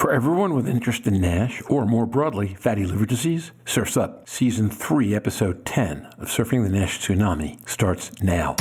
For everyone with interest in NASH, or more broadly, fatty liver disease, Surf's Up. Season 3, Episode 10 of Surfing the NASH Tsunami starts now.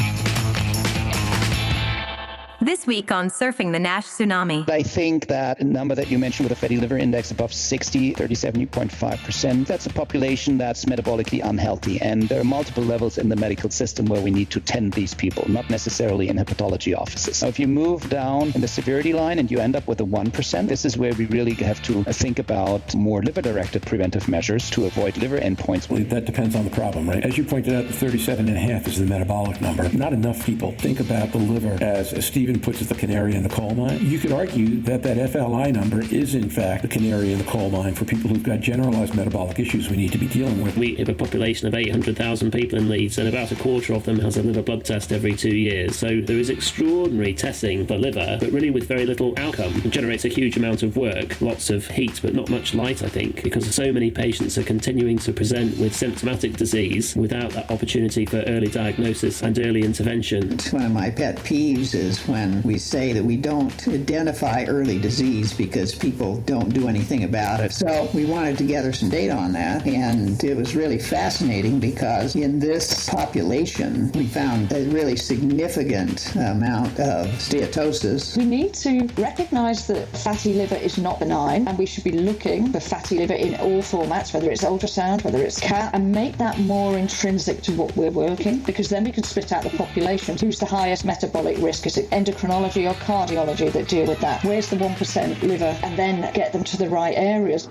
This week on Surfing the NASH Tsunami. I think that a number that you mentioned with a fatty liver index above 60, 37.5%, that's a population that's metabolically unhealthy. And there are multiple levels in the medical system where we need to tend these people, not necessarily in hepatology offices. So if you move down in the severity line and you end up with a 1%, this is where we really have to think about more liver-directed preventive measures to avoid liver endpoints. That depends on the problem, right? As you pointed out, the 37.5 is the metabolic number. Not enough people think about the liver as Stephen puts it, the canary in the coal mine. You could argue that FLI number is, in fact, the canary in the coal mine for people who've got generalized metabolic issues we need to be dealing with. We have a population of 800,000 people in Leeds, and about a quarter of them has a liver blood test every 2 years. So there is extraordinary testing for liver, but really with very little outcome. It generates a huge amount of work, lots of heat, but not much light, I think, because so many patients are continuing to present with symptomatic disease without that opportunity for early diagnosis and early intervention. One of my pet peeves is when we say that we don't identify early disease because people don't do anything about it. So we wanted to gather some data on that, and it was really fascinating because in this population we found a really significant amount of steatosis. We need to recognize that fatty liver is not benign, and we should be looking for fatty liver in all formats, whether it's ultrasound, whether it's CAT, and make that more intrinsic to what we're working, because then we can split out the population. Who's the highest metabolic risk? Is it endocrinology or cardiology that deal with that? Where's the 1% liver? And then get them to the right areas.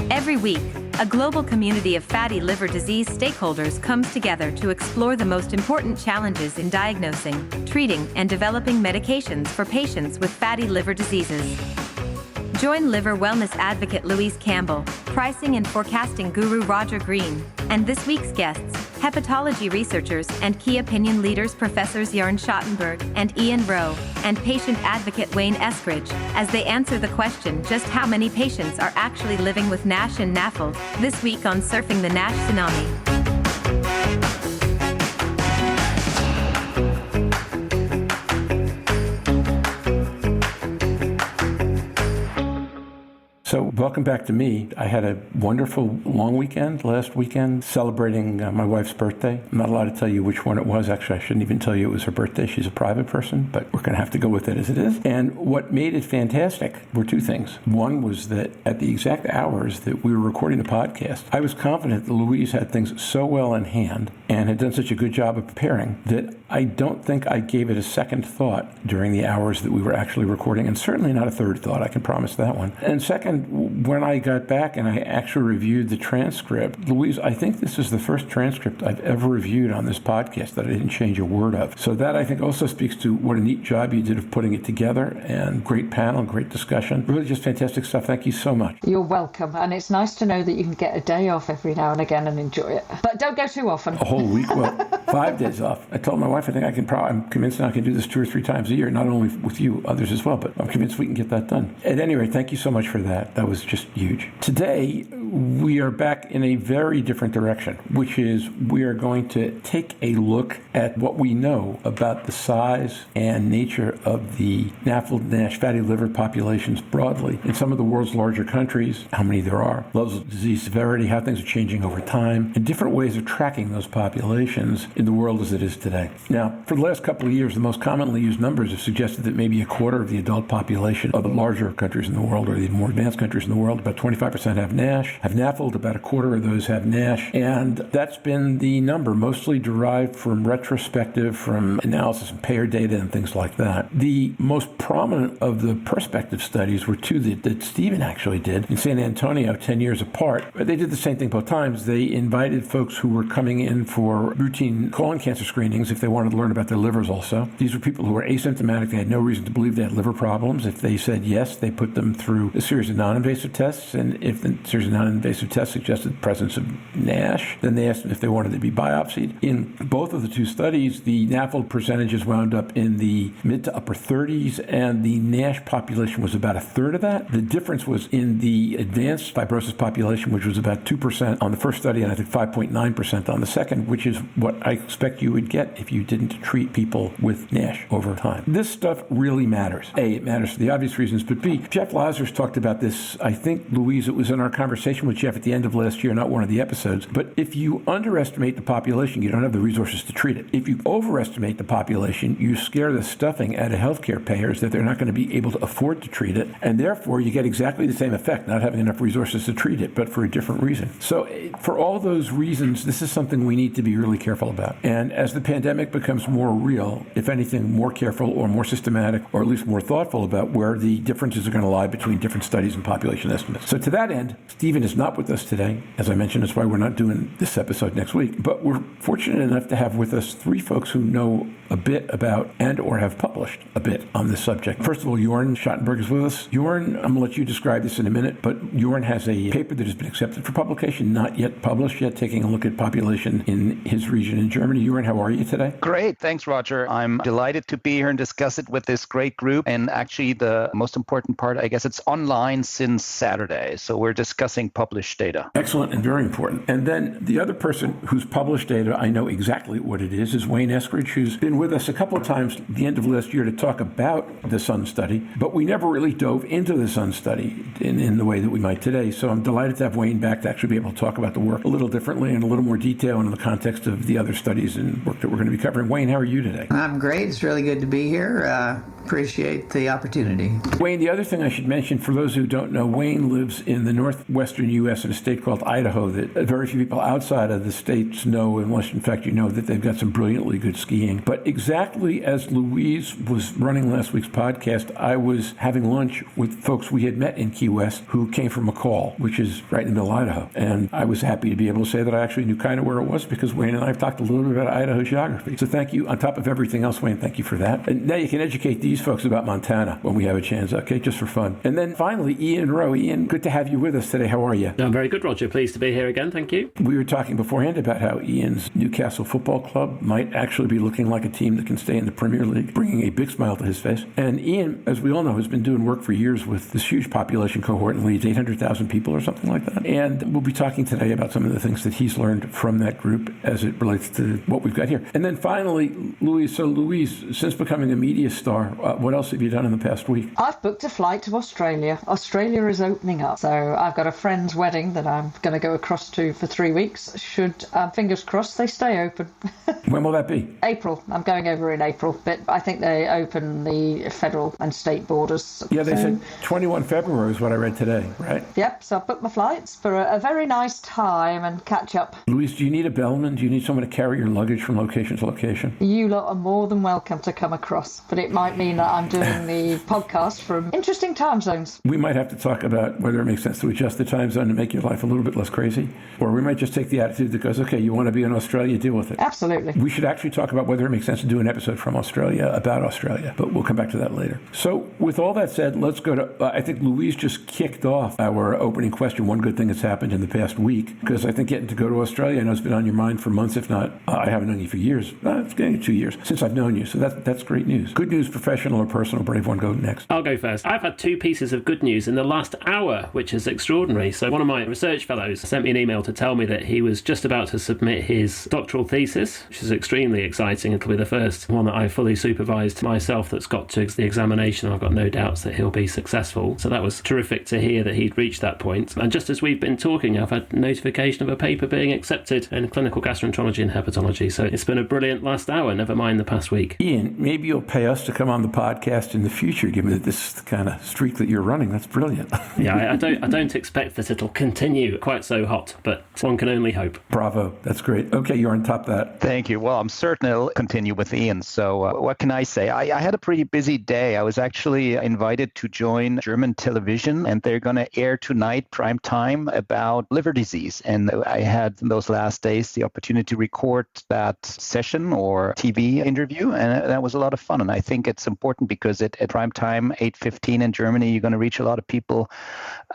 Every week, a global community of fatty liver disease stakeholders comes together to explore the most important challenges in diagnosing, treating, and developing medications for patients with fatty liver diseases. Join liver wellness advocate Louise Campbell, pricing and forecasting guru Roger Green, and this week's guests, hepatology researchers and key opinion leaders Professors Jörn Schattenberg and Ian Rowe, and patient advocate Wayne Eskridge, as they answer the question just how many patients are actually living with NASH and NAFLD, this week on Surfing the NASH Tsunami. So welcome back to me. I had a wonderful long weekend last weekend celebrating my wife's birthday. I'm not allowed to tell you which one it was. Actually, I shouldn't even tell you it was her birthday. She's a private person, but we're going to have to go with it as it is. And what made it fantastic were two things. One was that at the exact hours that we were recording the podcast, I was confident that Louise had things so well in hand and had done such a good job of preparing that I don't think I gave it a second thought during the hours that we were actually recording, and certainly not a third thought, I can promise that one. And second, when I got back and I actually reviewed the transcript, Louise, I think this is the first transcript I've ever reviewed on this podcast that I didn't change a word of. So that I think also speaks to what a neat job you did of putting it together, and great panel, great discussion. Really just fantastic stuff. Thank you so much. You're welcome, and it's nice to know that you can get a day off every now and again and enjoy it. But don't go too often. A whole week? Well, 5 days off. I told my wife I think I'm convinced now I can do this 2 or 3 times a year, not only with you, others as well, but I'm convinced we can get that done. At any rate, thank you so much for that. That was just huge. Today, we are back in a very different direction, which is we are going to take a look at what we know about the size and nature of the NAFLD NASH fatty liver populations broadly in some of the world's larger countries, how many there are, levels of disease severity, how things are changing over time, and different ways of tracking those populations in the world as it is today. Now, for the last couple of years, the most commonly used numbers have suggested that maybe a quarter of the adult population of the larger countries in the world, or the more advanced countries in the world, about 25% have NASH, have NAFLD, about a quarter of those have NASH, and that's been the number, mostly derived from retrospective, from analysis and payer data and things like that. The most prominent of the prospective studies were 2 that Stephen actually did in San Antonio 10 years apart. They did the same thing both times. They invited folks who were coming in for routine in colon cancer screenings if they wanted to learn about their livers also. These were people who were asymptomatic. They had no reason to believe they had liver problems. If they said yes, they put them through a series of non-invasive tests, and if the series of non-invasive tests suggested the presence of NASH, then they asked them if they wanted to be biopsied. In both of the two studies, the NAFLD percentages wound up in the mid to upper 30s, and the NASH population was about a third of that. The difference was in the advanced fibrosis population, which was about 2% on the first study, and I think 5.9% on the second, which is what I expect you would get if you didn't treat people with NASH over time. This stuff really matters. A, it matters for the obvious reasons, but B, Jeff Lazarus talked about this, I think, Louise, it was in our conversation with Jeff at the end of last year, not one of the episodes, but if you underestimate the population, you don't have the resources to treat it. If you overestimate the population, you scare the stuffing out of healthcare payers that they're not going to be able to afford to treat it, and therefore you get exactly the same effect, not having enough resources to treat it, but for a different reason. So for all those reasons, this is something we need to be really careful about. And as the pandemic becomes more real, if anything, more careful or more systematic, or at least more thoughtful about where the differences are going to lie between different studies and population estimates. So to that end, Stephen is not with us today. As I mentioned, that's why we're not doing this episode next week. But we're fortunate enough to have with us three folks who know a bit about and or have published a bit on this subject. First of all, Jörn Schattenberg is with us. Jörn, I'm going to let you describe this in a minute, but Jörn has a paper that has been accepted for publication, not yet published yet, taking a look at population in his region in Germany. Jörn, how are you today? Great. Thanks, Roger. I'm delighted to be here and discuss it with this great group. And actually, the most important part, I guess it's online since Saturday. So we're discussing published data. Excellent and very important. And then the other person who's published data, I know exactly what it is Wayne Eskridge, who's been with us a couple of times at the end of last year to talk about the SUNN study, but we never really dove into the SUNN study in the way that we might today. So I'm delighted to have Wayne back to actually be able to talk about the work a little differently and a little more detail in the context of the other studies and work that we're going to be covering. Wayne, how are you today? I'm great. It's really good to be here. Appreciate the opportunity. Wayne, the other thing I should mention, for those who don't know, Wayne lives in the northwestern U.S. in a state called Idaho that very few people outside of the states know, unless, in fact, you know that they've got some brilliantly good skiing. But exactly as Louise was running last week's podcast, I was having lunch with folks we had met in Key West who came from McCall, which is right in the middle of Idaho. And I was happy to be able to say that I actually knew kind of where it was because Wayne and I have talked a little bit about Idaho geography. So thank you. On top of everything else, Wayne, thank you for that. And now you can educate these folks about Montana when we have a chance, okay, just for fun. And then finally, Ian Rowe. Ian, good to have you with us today. How are you? I'm very good, Roger. Pleased to be here again. Thank you. We were talking beforehand about how Ian's Newcastle Football Club might actually be looking like a team that can stay in the Premier League, bringing a big smile to his face. And Ian, as we all know, has been doing work for years with this huge population cohort in Leeds, 800,000 people or something like that. And we'll be talking today about some of the things that he's learned from that group as it relates to what we've got here. And then finally, Louise. So Louise, since becoming a media star, what else have you done in the past week? I've booked a flight to Australia. Australia is opening up. So I've got a friend's wedding that I'm going to go across to for 3 weeks. Should, fingers crossed, they stay open. When will that be? April. I'm going over in April, but I think they open the federal and state borders. Yeah, they said 21 February is what I read today, right? Yep, so I've booked my flights for a very nice time and catch up. Louise, do you need a bellman? Do you need someone to carry your luggage from location to location? You lot are more than welcome to come across, but it might mean that I'm doing the podcast from interesting time zones. We might have to talk about whether it makes sense to adjust the time zone to make your life a little bit less crazy, or we might just take the attitude that goes, okay, you want to be in Australia, deal with it. Absolutely. We should actually talk about whether it makes sense to do an episode from Australia about Australia, but we'll come back to that later. So with all that said, let's go to, I think Louise just kicked off our opening question, one good thing that's happened in the past week, because I think getting to go to Australia, I know it's been on your mind for months, if not, I haven't known you for years. It's getting 2 years since I've known you, so that's great news. Good news, professional or personal? Brave one, go next. I'll go first. I've had two pieces of good news in the last hour, which is extraordinary. So one of my research fellows sent me an email to tell me that he was just about to submit his doctoral thesis, which is extremely exciting. It'll be the first one that I fully supervised myself that's got to the examination. I've got no doubts that he'll be successful. So that was terrific to hear that he'd reached that point. And just as we've been talking, I've had notification of a paper being accepted in clinical gastroenterology and hepatology. So it's been a brilliant last hour, never mind the past week. Ian, maybe you'll pay us to come on the podcast in the future, given this kind of streak that you're running. That's brilliant. Yeah, I don't expect that it'll continue quite so hot, but one can only hope. Bravo. That's great. Okay, you're on top of that. Thank you. Well, I'm certain it'll continue with Ian. So what can I say? I had a pretty busy day. I was actually invited to join German television, and they're going to air tonight, prime time, about liver disease. And I had those last days the opportunity to record that session or TV interview, and that was a lot of fun. And I think it's important because at prime time, 8:15 in Germany, you're going to reach a lot of people,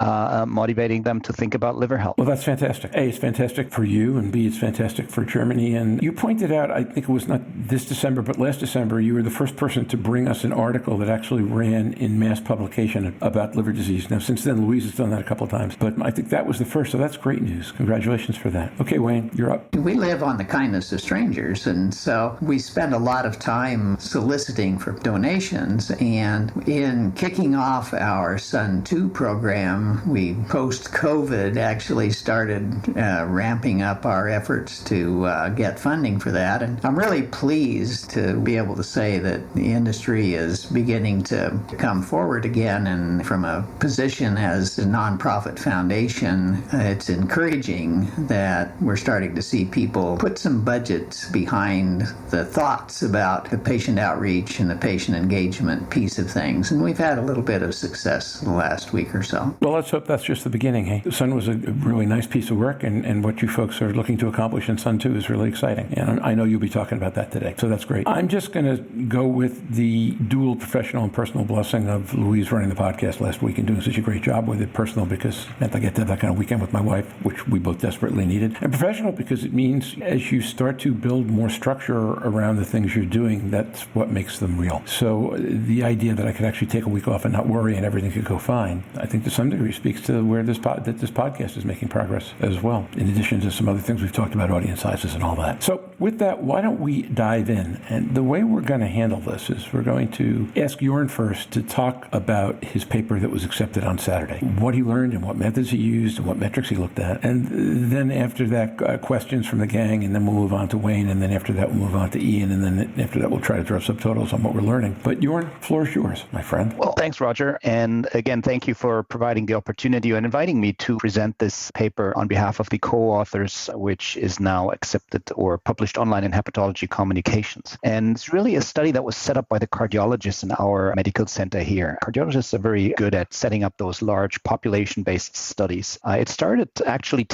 motivating them to think about liver health. Well, that's fantastic. A, it's fantastic for you, and B, it's fantastic for Germany. And you pointed out, I think it was not this December, but last December, you were the first person to bring us an article that actually ran in mass publication about liver disease. Now, since then, Louise has done that a couple of times, but I think that was the first, so that's great news. Congratulations for that. Okay, Wayne, you're up. We live on the kindness of strangers, and so we spend a lot of time soliciting for donations. And in kicking off our SUNN2 program, we post-COVID actually started ramping up our efforts to get funding for that. And I'm really pleased to be able to say that the industry is beginning to come forward again, and from a position as a nonprofit foundation, it's encouraging that we're starting to see people put some budgets behind the thoughts about the patient outreach and the patient engagement piece of things. And we've had a little bit of success the last week or so. Well, let's hope that's just the beginning, hey? SUNN was a really nice piece of work, and what you folks are looking to accomplish in SUNN2 is really exciting. And I know you'll be talking about that today, so that's great. I'm just going to go with the dual professional and personal blessing of Louise running the podcast last week and doing such a great job with it. Personal because it meant I get to have that kind of weekend with my wife, which we both desperately needed. And professional because it means as you start to build more structure around the things you're doing, that's what makes them real. So the idea that I could actually take a week off and not worry and everything could go fine, I think to some degree speaks to where this podcast is making progress as well, in addition to some other things we've talked about, audience sizes and all that. So with that, why don't we dive in? And the way we're going to handle this is we're going to ask Jörn first to talk about his paper that was accepted on Saturday, what he learned and what methods he used and what metrics he looked at. And then after that, questions from the gang, and then we'll move on to Wayne, and then after that we'll move on to Ian, and then after that we'll try to draw subtotals on what we're learning. But Jörn, floor is yours, my friend. Well, thanks, Roger. And again, thank you for providing the opportunity and inviting me to present this paper on behalf of the co-authors, which is now accepted or published online in Hepatology Communications. And it's really a study that was set up by the cardiologists in our medical center here. Cardiologists are very good at setting up those large population-based studies. It started actually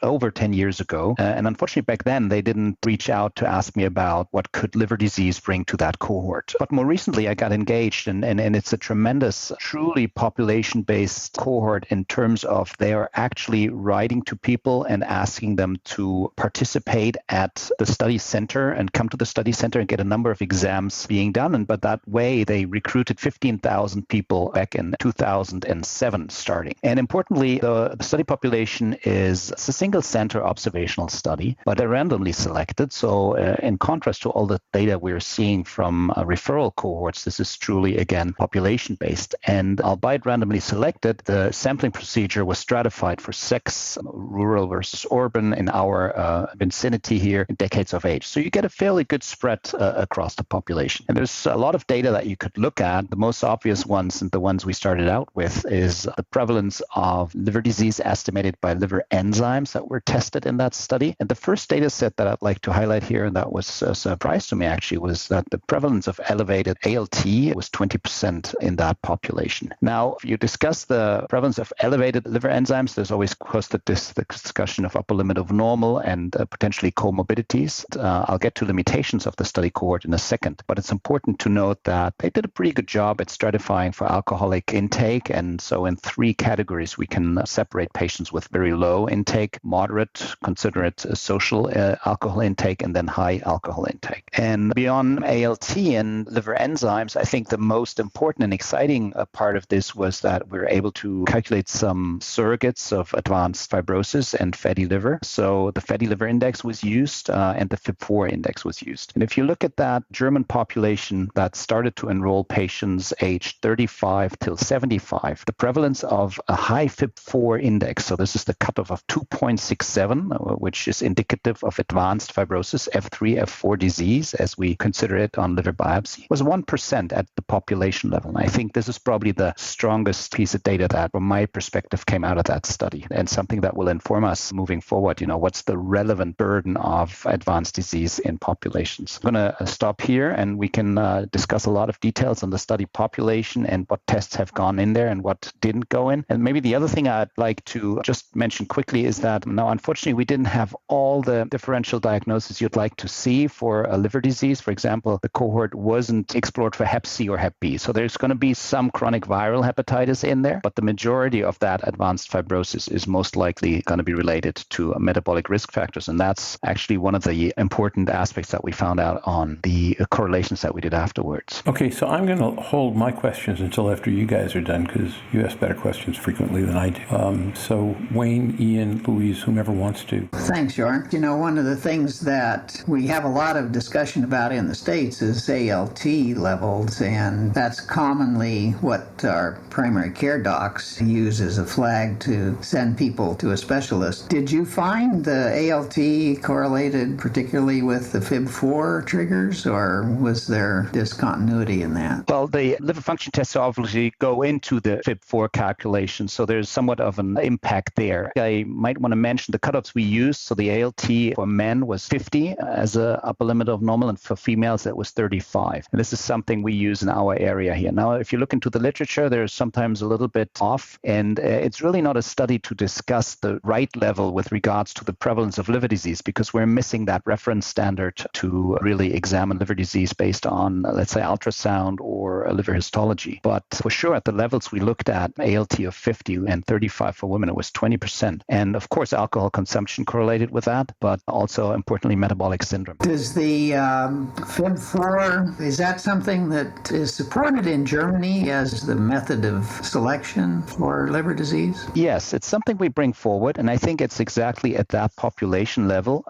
over 10 years ago. And unfortunately, back then, they didn't reach out to ask me about what could liver disease bring to that cohort. But more recently, I got engaged, and it's a tremendous, truly population-based cohort in terms of they are actually writing to people and asking them to participate at the study center and come to the study center and get a number of exams being done. But that way, they recruited 15,000 people back in 2007 starting. And importantly, the study population is a single center observational study, but they're randomly selected. So in contrast to all the data we're seeing from referral cohorts, this is truly, again, population-based. And albeit randomly selected, the sampling procedure was stratified for sex, rural versus urban in our vicinity here, in decades of age. So you get a fairly good spread across the population. And there's a lot of data that you could look at. The most obvious ones, and the ones we started out with, is the prevalence of liver disease estimated by liver enzymes that were tested in that study. And the first data set that I'd like to highlight here, and that was a surprise to me actually, was that the prevalence of elevated ALT was 20% in that population. Now, if you discuss the prevalence of elevated liver enzymes, there's always, of course, the discussion of upper limit of normal and potentially comorbidities. I'll get to limitations of the study cohort in a second, but it's important to note that they did a pretty good job at stratifying for alcoholic intake. And so in 3 categories, we can separate patients with very low intake, moderate, consider it a social alcohol intake, and then high alcohol intake. And beyond ALT and liver enzymes, I think the most important and exciting part of this was that we were able to calculate some surrogates of advanced fibrosis and fatty liver. So the fatty liver index was used and the FIB4 index was used. And if you look at that German population that started to enroll patients aged 35 till 75, the prevalence of a high FIB4 index, so this is the cutoff of 2.67, which is indicative of advanced fibrosis, F3, F4 disease, as we consider it on liver biopsy, was 1% at the population level. And I think this is probably the strongest piece of data that, from my perspective, came out of that study, and something that will inform us moving forward. What's the relevant burden of advanced disease in populations? I'm going to stop here, and we can discuss a lot of details on the study population and what tests have gone in there and what didn't go in. And maybe the other thing I'd like to just mention quickly is that now, unfortunately, we didn't have all the differential diagnoses you'd like to see for a liver disease. For example, the cohort wasn't explored for hep C or hep B. So there's going to be some chronic viral hepatitis in there, but the majority of that advanced fibrosis is most likely going to be related to metabolic risk factors. And that's actually one of the important aspects that we found out on the correlations that we did afterwards. Okay, so I'm going to hold my questions until after you guys are done, because you ask better questions frequently than I do. So Wayne, Ian, Louise, whomever wants to. Thanks, Jörn. One of the things that we have a lot of discussion about in the States is ALT levels, and that's commonly what our primary care docs use as a flag to send people to a specialist. Did you find the ALT correlated particularly with the FIB4 triggers, or was there discontinuity in that? Well, the liver function tests obviously go into the FIB4 calculation, so there's somewhat of an impact there. I might want to mention the cutoffs we used. So the ALT for men was 50 as an upper limit of normal, and for females it was 35. And this is something we use in our area here. Now, if you look into the literature, there's sometimes a little bit off, and it's really not a study to discuss the right level with regards to the prevalence of liver disease, because we're missing that reference standard to really examine liver disease based on, let's say, ultrasound or liver histology. But for sure, at the levels we looked at, ALT of 50 and 35 for women, it was 20%. And of course, alcohol consumption correlated with that, but also importantly, metabolic syndrome. Does the FIB4, is that something that is supported in Germany as the method of selection for liver disease? Yes, it's something we bring forward, and I think it's exactly at that population level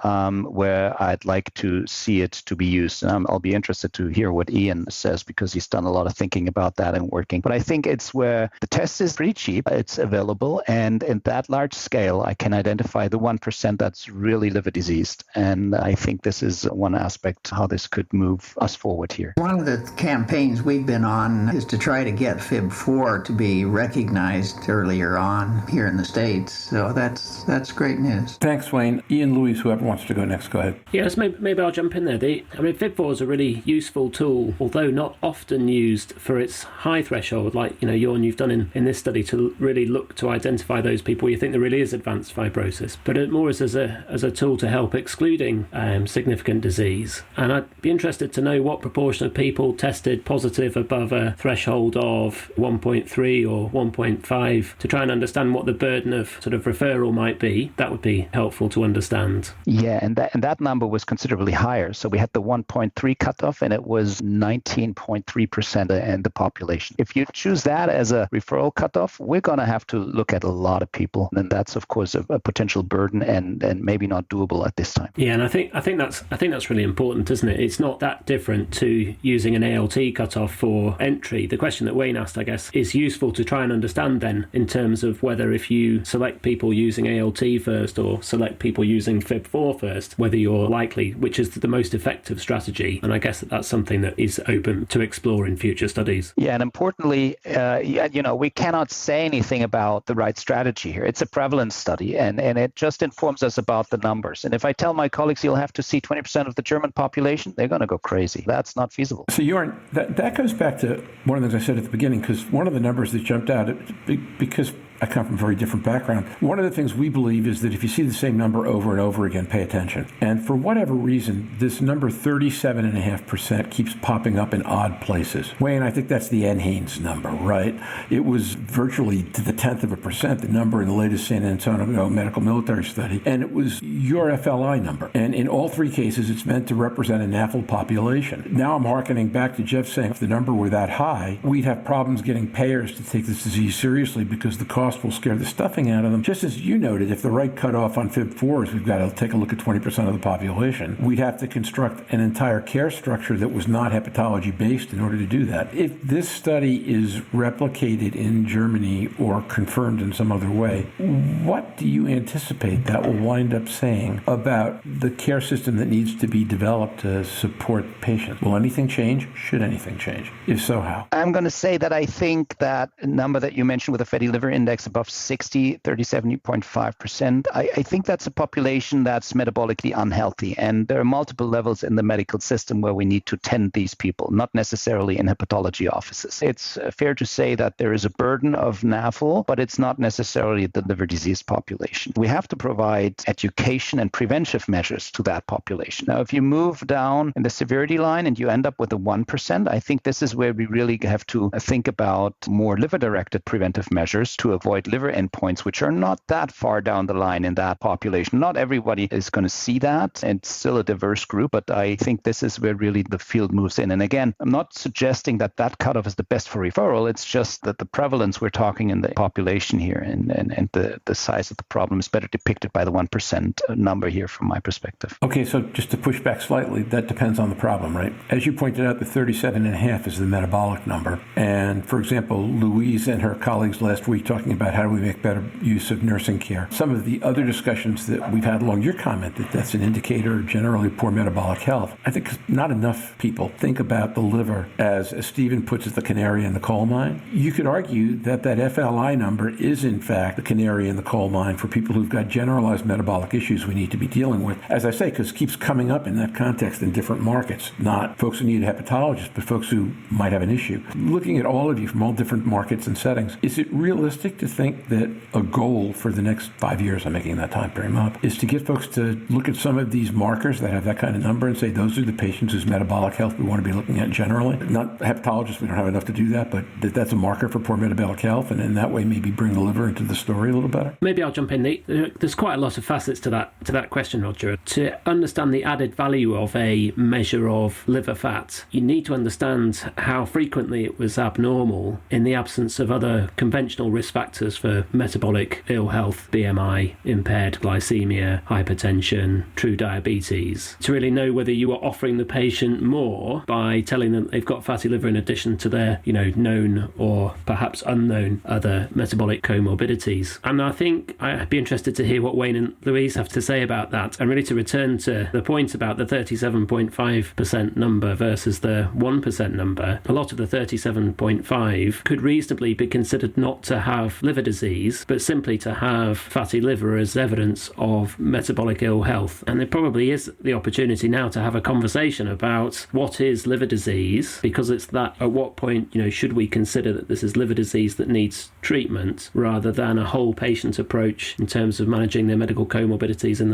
where I'd like to see it to be used. And I'll be interested to hear what Ian says, because he's done a lot of thinking about that and working. But I think it's where the test is pretty cheap, it's available, and in that large scale, I can identify the 1% that's really liver diseased. And I think this is one aspect how this could move us forward here. One of the campaigns we've been on is to try to get FIB4 to be recognized earlier on here in the States. So that's great news. Thanks, Wayne. Ian, Louise, whoever wants to go next, go ahead. Yes, maybe I'll jump in there. FIB4 is a really useful tool, although not often used for its high threshold, like, Jörn, you've done in this study, to really look to identify those people you think there really is advanced fibrosis, but more as a tool to help excluding significant disease. And I'd be interested to know what proportion of people tested positive above a threshold of 1.3 or 1.5 to try and understand what the burden of sort of referral might be. That would be helpful to understand. Yeah, and that number was considerably higher. So we had the 1.3 cutoff, and it was 19.3% in the population. If you choose that as a referral cutoff, we're going to have to look at a lot of people, and that's of course a potential burden and maybe not doable at this time. Yeah, and I think that's really important, isn't it? It's not that different to using an ALT cutoff for entry. The question that Wayne asked, I guess, is useful to try and understand then, in terms of whether if you select people using ALT first or select people using FIB4 first, whether you're likely, which is the most effective strategy. And I guess that's something that is open to explore in future studies. Yeah, and importantly, we cannot say anything about the right strategy here. It's a prevalence study, and it just informs us about the numbers. And if I tell my colleagues you'll have to see 20% of the German population, they're going to go crazy. That's not feasible. So Jörn, that goes back to one of the things I said at the beginning, because one of the numbers that jumped out, because I come from a very different background. One of the things we believe is that if you see the same number over and over again, pay attention. And for whatever reason, this number 37.5% keeps popping up in odd places. Wayne, I think that's the NHANES number, right? It was virtually to the 0.1%, the number in the latest San Antonio medical military study, and it was your FLI number. And in all three cases, it's meant to represent a NAFLD population. Now I'm hearkening back to Jeff saying if the number were that high, we'd have problems getting payers to take this disease seriously, because the cost cost will scare the stuffing out of them. Just as you noted, if the right cutoff on FIB4 is we've got to take a look at 20% of the population, we'd have to construct an entire care structure that was not hepatology based in order to do that. If this study is replicated in Germany or confirmed in some other way, what do you anticipate that will wind up saying about the care system that needs to be developed to support patients? Will anything change? Should anything change? If so, how? I'm going to say that I think that number that you mentioned with a fatty liver index above 60, 37.5%, I think that's a population that's metabolically unhealthy. And there are multiple levels in the medical system where we need to tend these people, not necessarily in hepatology offices. It's fair to say that there is a burden of NAFLD, but it's not necessarily the liver disease population. We have to provide education and preventive measures to that population. Now, if you move down in the severity line and you end up with a 1%, I think this is where we really have to think about more liver-directed preventive measures to avoid liver endpoints, which are not that far down the line in that population. Not everybody is going to see that. It's still a diverse group, but I think this is where really the field moves in. And again, I'm not suggesting that that cutoff is the best for referral. It's just that the prevalence we're talking in the population here and the size of the problem is better depicted by the 1% number here from my perspective. Okay, so just to push back slightly, that depends on the problem, right? As you pointed out, the 37.5 is the metabolic number. And for example, Louise and her colleagues last week talking about how do we make better use of nursing care. Some of the other discussions that we've had along your comment that that's an indicator of generally poor metabolic health. I think not enough people think about the liver as Stephen puts it, the canary in the coal mine. You could argue that that FLI number is in fact the canary in the coal mine for people who've got generalized metabolic issues we need to be dealing with. As I say, because it keeps coming up in that context in different markets, not folks who need a hepatologist, but folks who might have an issue. Looking at all of you from all different markets and settings, is it realistic to think that a goal for the next 5 years, I'm making that time frame up, is to get folks to look at some of these markers that have that kind of number and say those are the patients whose metabolic health we want to be looking at generally? Not hepatologists, we don't have enough to do that, but that's a marker for poor metabolic health, and in that way maybe bring the liver into the story a little better? Maybe I'll jump in. There's quite a lot of facets to that question, Roger. To understand the added value of a measure of liver fat, you need to understand how frequently it was abnormal in the absence of other conventional risk factors for metabolic ill health, BMI, impaired glycemia, hypertension, true diabetes, to really know whether you are offering the patient more by telling them they've got fatty liver in addition to their, known or perhaps unknown other metabolic comorbidities. And I think I'd be interested to hear what Wayne and Louise have to say about that, and really to return to the point about the 37.5% number versus the 1% number. A lot of the 37.5 could reasonably be considered not to have liver disease, but simply to have fatty liver as evidence of metabolic ill health. And there probably is the opportunity now to have a conversation about what is liver disease, because it's that at what point, should we consider that this is liver disease that needs treatment rather than a whole patient approach in terms of managing their medical comorbidities in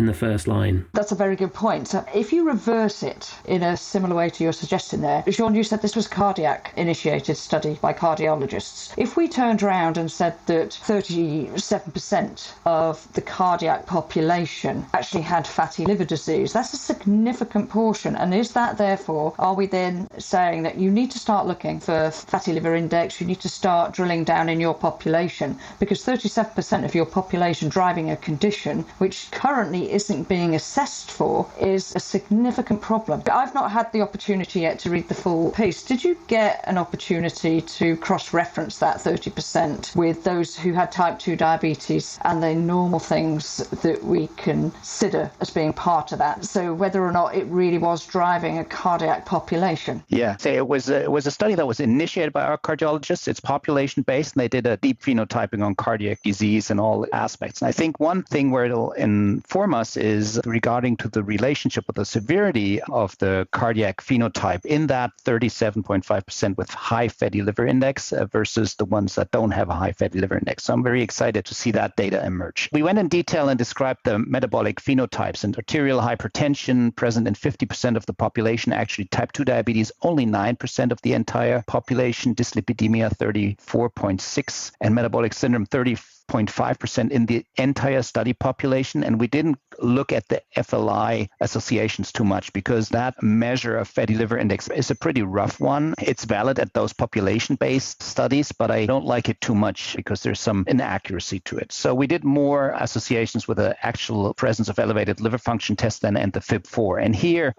the first line. That's a very good point. So if you reverse it in a similar way to your suggestion there, Jörn, you said this was cardiac initiated study by cardiologists. If we turned around and said that 37% of the cardiac population actually had fatty liver disease, that's a significant portion. And is that therefore, are we then saying that you need to start looking for fatty liver index, you need to start drilling down in your population, because 37% of your population driving a condition which currently isn't being assessed for is a significant problem. I've not had the opportunity yet to read the full piece. Did you get an opportunity to cross-reference that 30% with those who had type 2 diabetes and the normal things that we consider as being part of that? So whether or not it really was driving a cardiac population? Yeah, so it was a study that was initiated by our cardiologists. It's population-based, and they did a deep phenotyping on cardiac disease and all aspects. And I think one thing where it'll inform us is regarding to the relationship with the severity of the cardiac phenotype in that 37.5% with high fatty liver index versus the ones that don't have a high fatty liver index. So I'm very excited to see that data emerge. We went in detail and described the metabolic phenotypes, and arterial hypertension present in 50% of the population, actually type 2 diabetes only 9% of the entire population, dyslipidemia 34.6%, and metabolic syndrome 34%. 36.5% in the entire study population. And we didn't look at the FLI associations too much because that measure of fatty liver index is a pretty rough one. It's valid at those population-based studies, but I don't like it too much because there's some inaccuracy to it. So we did more associations with the actual presence of elevated liver function test than and the FIB4. And here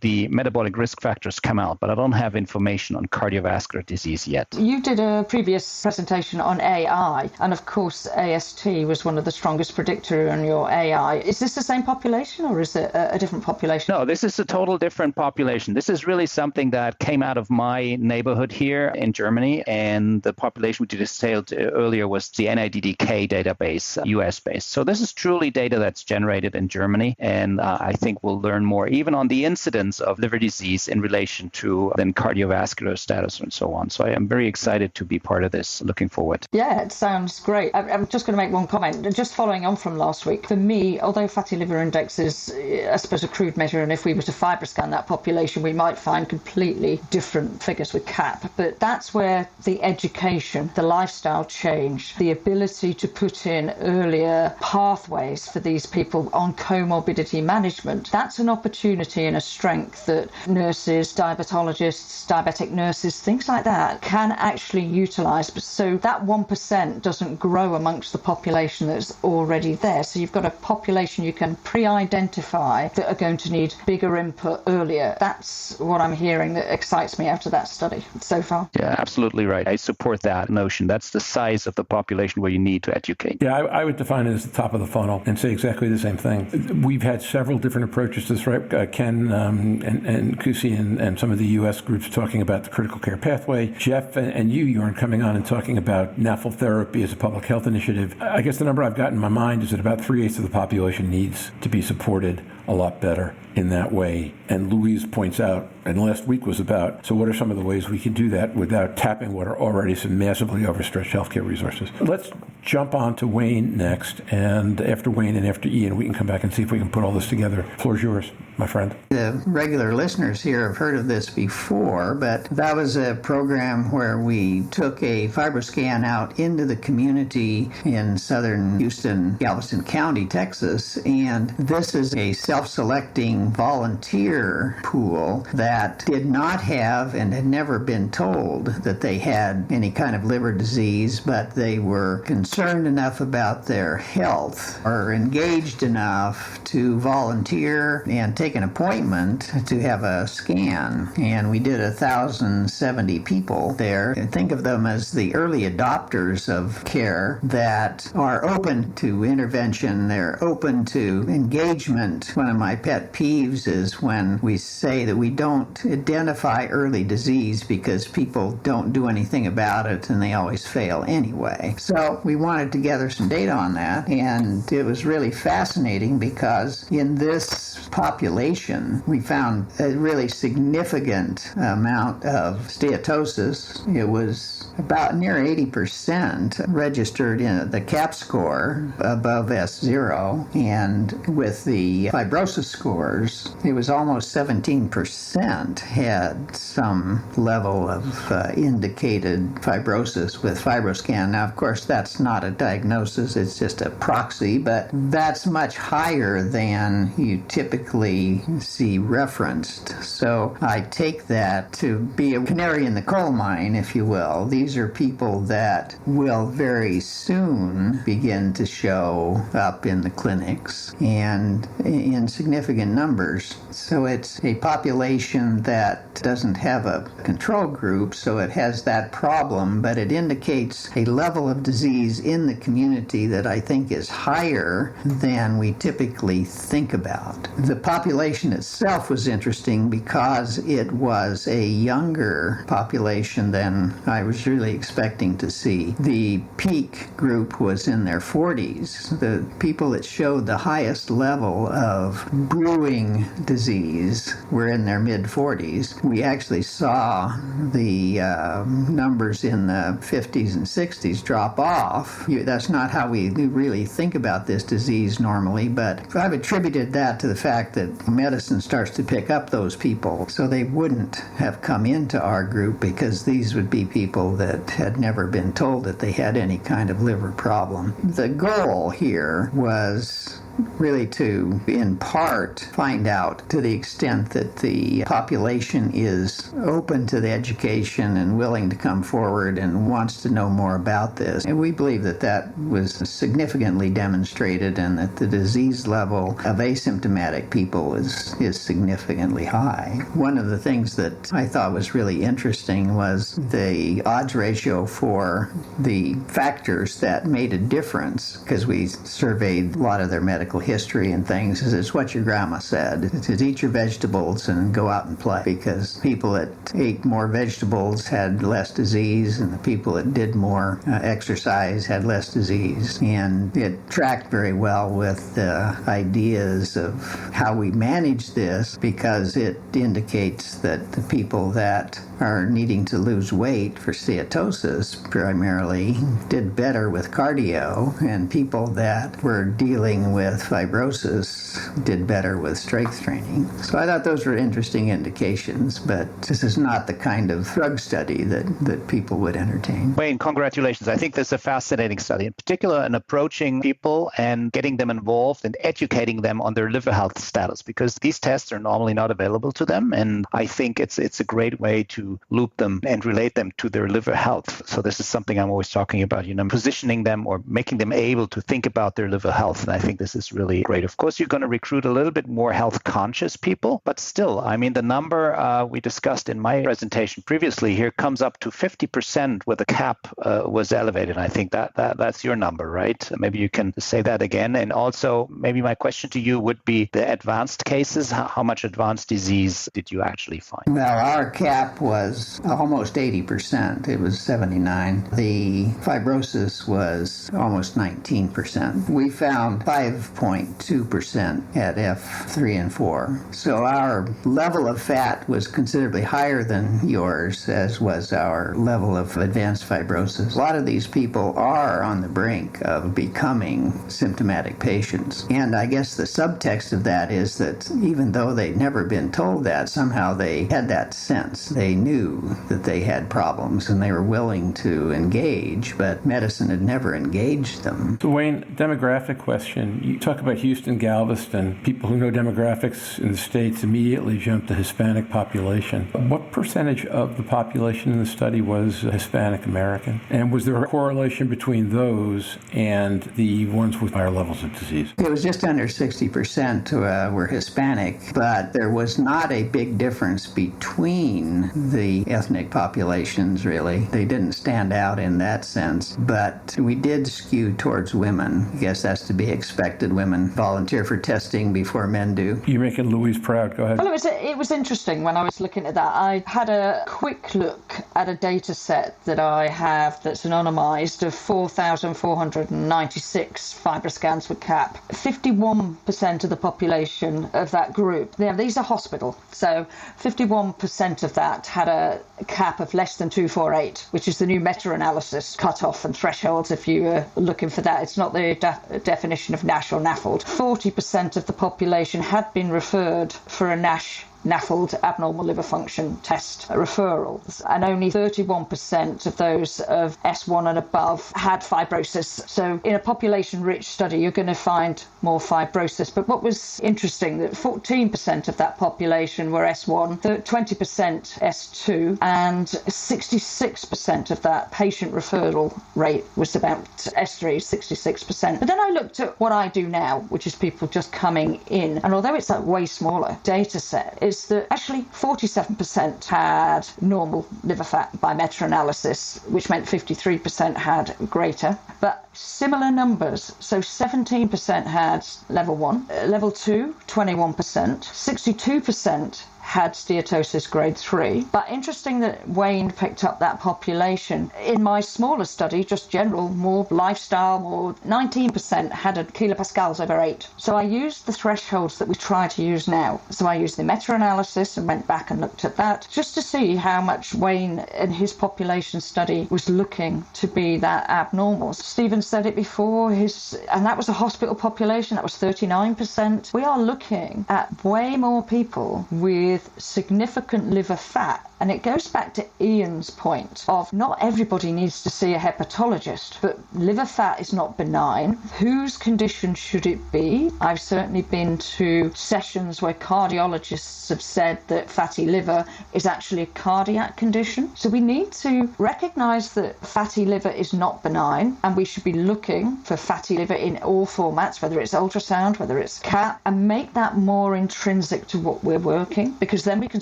the metabolic risk factors come out, but I don't have information on cardiovascular disease yet. You did a previous presentation on AI, and of course AST was one of the strongest predictor on your AI. Is this the same population or is it a different population? No, this is a total different population. This is really something that came out of my neighborhood here in Germany, and the population we detailed earlier was the NADDK database, US-based. So this is truly data that's generated in Germany, and I think we'll learn more even on the incidence of liver disease in relation to then cardiovascular status and so on. So I am very excited to be part of this. Looking forward. Yeah, it sounds great. I'm just going to make one comment. Just following on from last week, for me, although fatty liver index is, I suppose, a crude measure, and if we were to fibroscan that population, we might find completely different figures with CAP. But that's where the education, the lifestyle change, the ability to put in earlier pathways for these people on comorbidity management, that's an opportunity and a strength that nurses, diabetologists, diabetic nurses, things like that can actually utilize. So that 1% doesn't grow amongst the population that's already there. So you've got a population you can pre-identify that are going to need bigger input earlier. That's what I'm hearing that excites me out of that study so far. Yeah, absolutely right. I support that notion. That's the size of the population where you need to educate. Yeah, I would define it as the top of the funnel and say exactly the same thing. We've had several different approaches to this, right? Ken and Kusi and some of the U.S. groups talking about the critical care pathway. Jeff and you, Jörn, coming on and talking about NAFLD therapy as a public health initiative. I guess the number I've got in my mind is that about 3/8 of the population needs to be supported a lot better in that way. And Louise points out, and last week was about, so what are some of the ways we can do that without tapping what are already some massively overstretched healthcare resources? Let's jump on to Wayne next, and after Wayne and after Ian, we can come back and see if we can put all this together. The floor is yours, my friend. The regular listeners here have heard of this before, but that was a program where we took a fibroscan out into the community in southern Houston, Galveston County, Texas, and this is a self-selecting volunteer pool that did not have and had never been told that they had any kind of liver disease, but they were concerned enough about their health or engaged enough to volunteer and take an appointment to have a scan. And we did 1,070 people there. And think of them as the early adopters of care that are open to intervention. They're open to engagement. One of my pet peeves is when we say that we don't identify early disease because people don't do anything about it and they always fail anyway. So we wanted to gather some data on that, and it was really fascinating because in this population we found a really significant amount of steatosis. It was about near 80% registered in the CAP score above S0, and with the fibrosis scores, it was almost 17% had some level of indicated fibrosis with FibroScan. Now, of course, that's not a diagnosis, it's just a proxy, but that's much higher than you typically see referenced. So I take that to be a canary in the coal mine, if you will. These are people that will very soon begin to show up in the clinics and in significant numbers. So it's a population that doesn't have a control group, so it has that problem, but it indicates a level of disease in the community that I think is higher than we typically think about. The population itself was interesting because it was a younger population than I was really expecting to see. The peak group was in their 40s. The people that showed the highest level of brewing disease were in their mid 40s. We actually saw the numbers in the 50s and 60s drop off. That's not how we really think about this disease normally, but I've attributed that to the fact that medicine starts to pick up those people, so they wouldn't have come into our group because these would be people that had never been told that they had any kind of liver problem. The goal here was really to, in part, find out to the extent that the population is open to the education and willing to come forward and wants to know more about this. And we believe that that was significantly demonstrated and that the disease level of asymptomatic people is significantly high. One of the things that I thought was really interesting was the odds ratio for the factors that made a difference, because we surveyed a lot of their medical history and things. It's what your grandma said. It's eat your vegetables and go out and play, because people that ate more vegetables had less disease, and the people that did more exercise had less disease. And it tracked very well with the ideas of how we manage this, because it indicates that the people that are needing to lose weight for steatosis primarily did better with cardio, and people that were dealing with fibrosis did better with strength training. So I thought those were interesting indications, but this is not the kind of drug study that people would entertain. Wayne, congratulations. I think this is a fascinating study, in particular in approaching people and getting them involved and educating them on their liver health status, because these tests are normally not available to them. And I think it's a great way to loop them and relate them to their liver health. So this is something I'm always talking about, positioning them or making them able to think about their liver health. And I think this is really great. Of course, you're going to recruit a little bit more health conscious people, but still, the number we discussed in my presentation previously here comes up to 50% where the cap was elevated. I think that's your number, right? Maybe you can say that again. And also, maybe my question to you would be the advanced cases. How much advanced disease did you actually find? Well, our cap was almost 80%. It was 79. The fibrosis was almost 19%. We found 5.2% at F3 and 4. So our level of fat was considerably higher than yours, as was our level of advanced fibrosis. A lot of these people are on the brink of becoming symptomatic patients. And I guess the subtext of that is that even though they'd never been told that, somehow they had that sense. They knew that they had problems and they were willing to engage, but medicine had never engaged them. So Wayne, demographic question. You talk about Houston, Galveston. People who know demographics in the States immediately jump to Hispanic population. What percentage of the population in the study was Hispanic American? And was there a correlation between those and the ones with higher levels of disease? It was just under 60% were Hispanic, but there was not a big difference between the ethnic populations, really. They didn't stand out in that sense, but we did skew towards women. I guess that's to be expected. Women volunteer for testing before men do. You're making Louise proud. Go ahead. Well, it was interesting when I was looking at that. I had a quick look at a data set that I have that's anonymized of 4,496 FibroScans with CAP. 51% of the population of that group, these are hospital, so 51% of that had a CAP of less than 248, which is the new meta-analysis cutoff and thresholds if you were looking for that. It's not the definition of NASH or NAFLD. 40% of the population had been referred for a NASH NAFLD abnormal liver function test referrals, and only 31% of those of S1 and above had fibrosis. So in a population-rich study, you're going to find more fibrosis. But what was interesting, that 14% of that population were S1, 20% S2, and 66% of that patient referral rate was about S3, 66%. But then I looked at what I do now, which is people just coming in, and although it's a way smaller data set, is that actually 47% had normal liver fat by meta-analysis, which meant 53% had greater, but similar numbers. So 17% had level 1, level 2, 21%, 62% had steatosis grade 3. But interesting that Wayne picked up that population. In my smaller study, just general, more lifestyle, more 19% had a kilopascals over 8. So I used the thresholds that we try to use now. So I used the meta-analysis and went back and looked at that just to see how much Wayne and his population study was looking to be that abnormal. Stephen said it before, and that was a hospital population, that was 39%. We are looking at way more people with significant liver fat. And it goes back to Ian's point of not everybody needs to see a hepatologist, but liver fat is not benign. Whose condition should it be? I've certainly been to sessions where cardiologists have said that fatty liver is actually a cardiac condition. So we need to recognize that fatty liver is not benign, and we should be looking for fatty liver in all formats, whether it's ultrasound, whether it's CAT, and make that more intrinsic to what we're working, because then we can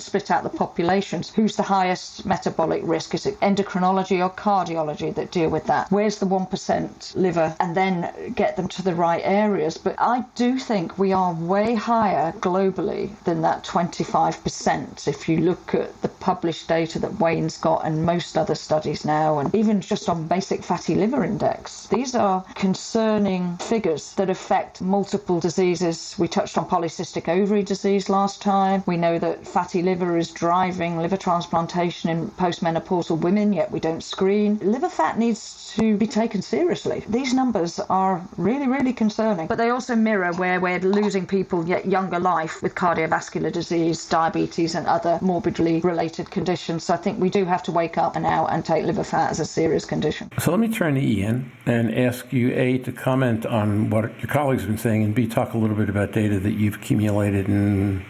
split out the populations. Who's the highest metabolic risk? Is it endocrinology or cardiology that deal with that? Where's the 1% liver? And then get them to the right areas. But I do think we are way higher globally than that 25%. If you look at the published data that Wayne's got and most other studies now, and even just on basic fatty liver index, these are concerning figures that affect multiple diseases. We touched on polycystic ovary disease last time. We know that fatty liver is driving liver transplantation in postmenopausal women, yet we don't screen. Liver fat needs to be taken seriously. These numbers are really, really concerning, but they also mirror where we're losing people yet younger life with cardiovascular disease, diabetes, and other morbidly related conditions. So I think we do have to wake up now and take liver fat as a serious condition. So let me turn to Ian and ask you, A, to comment on what your colleagues have been saying, and B, talk a little bit about data that you've accumulated and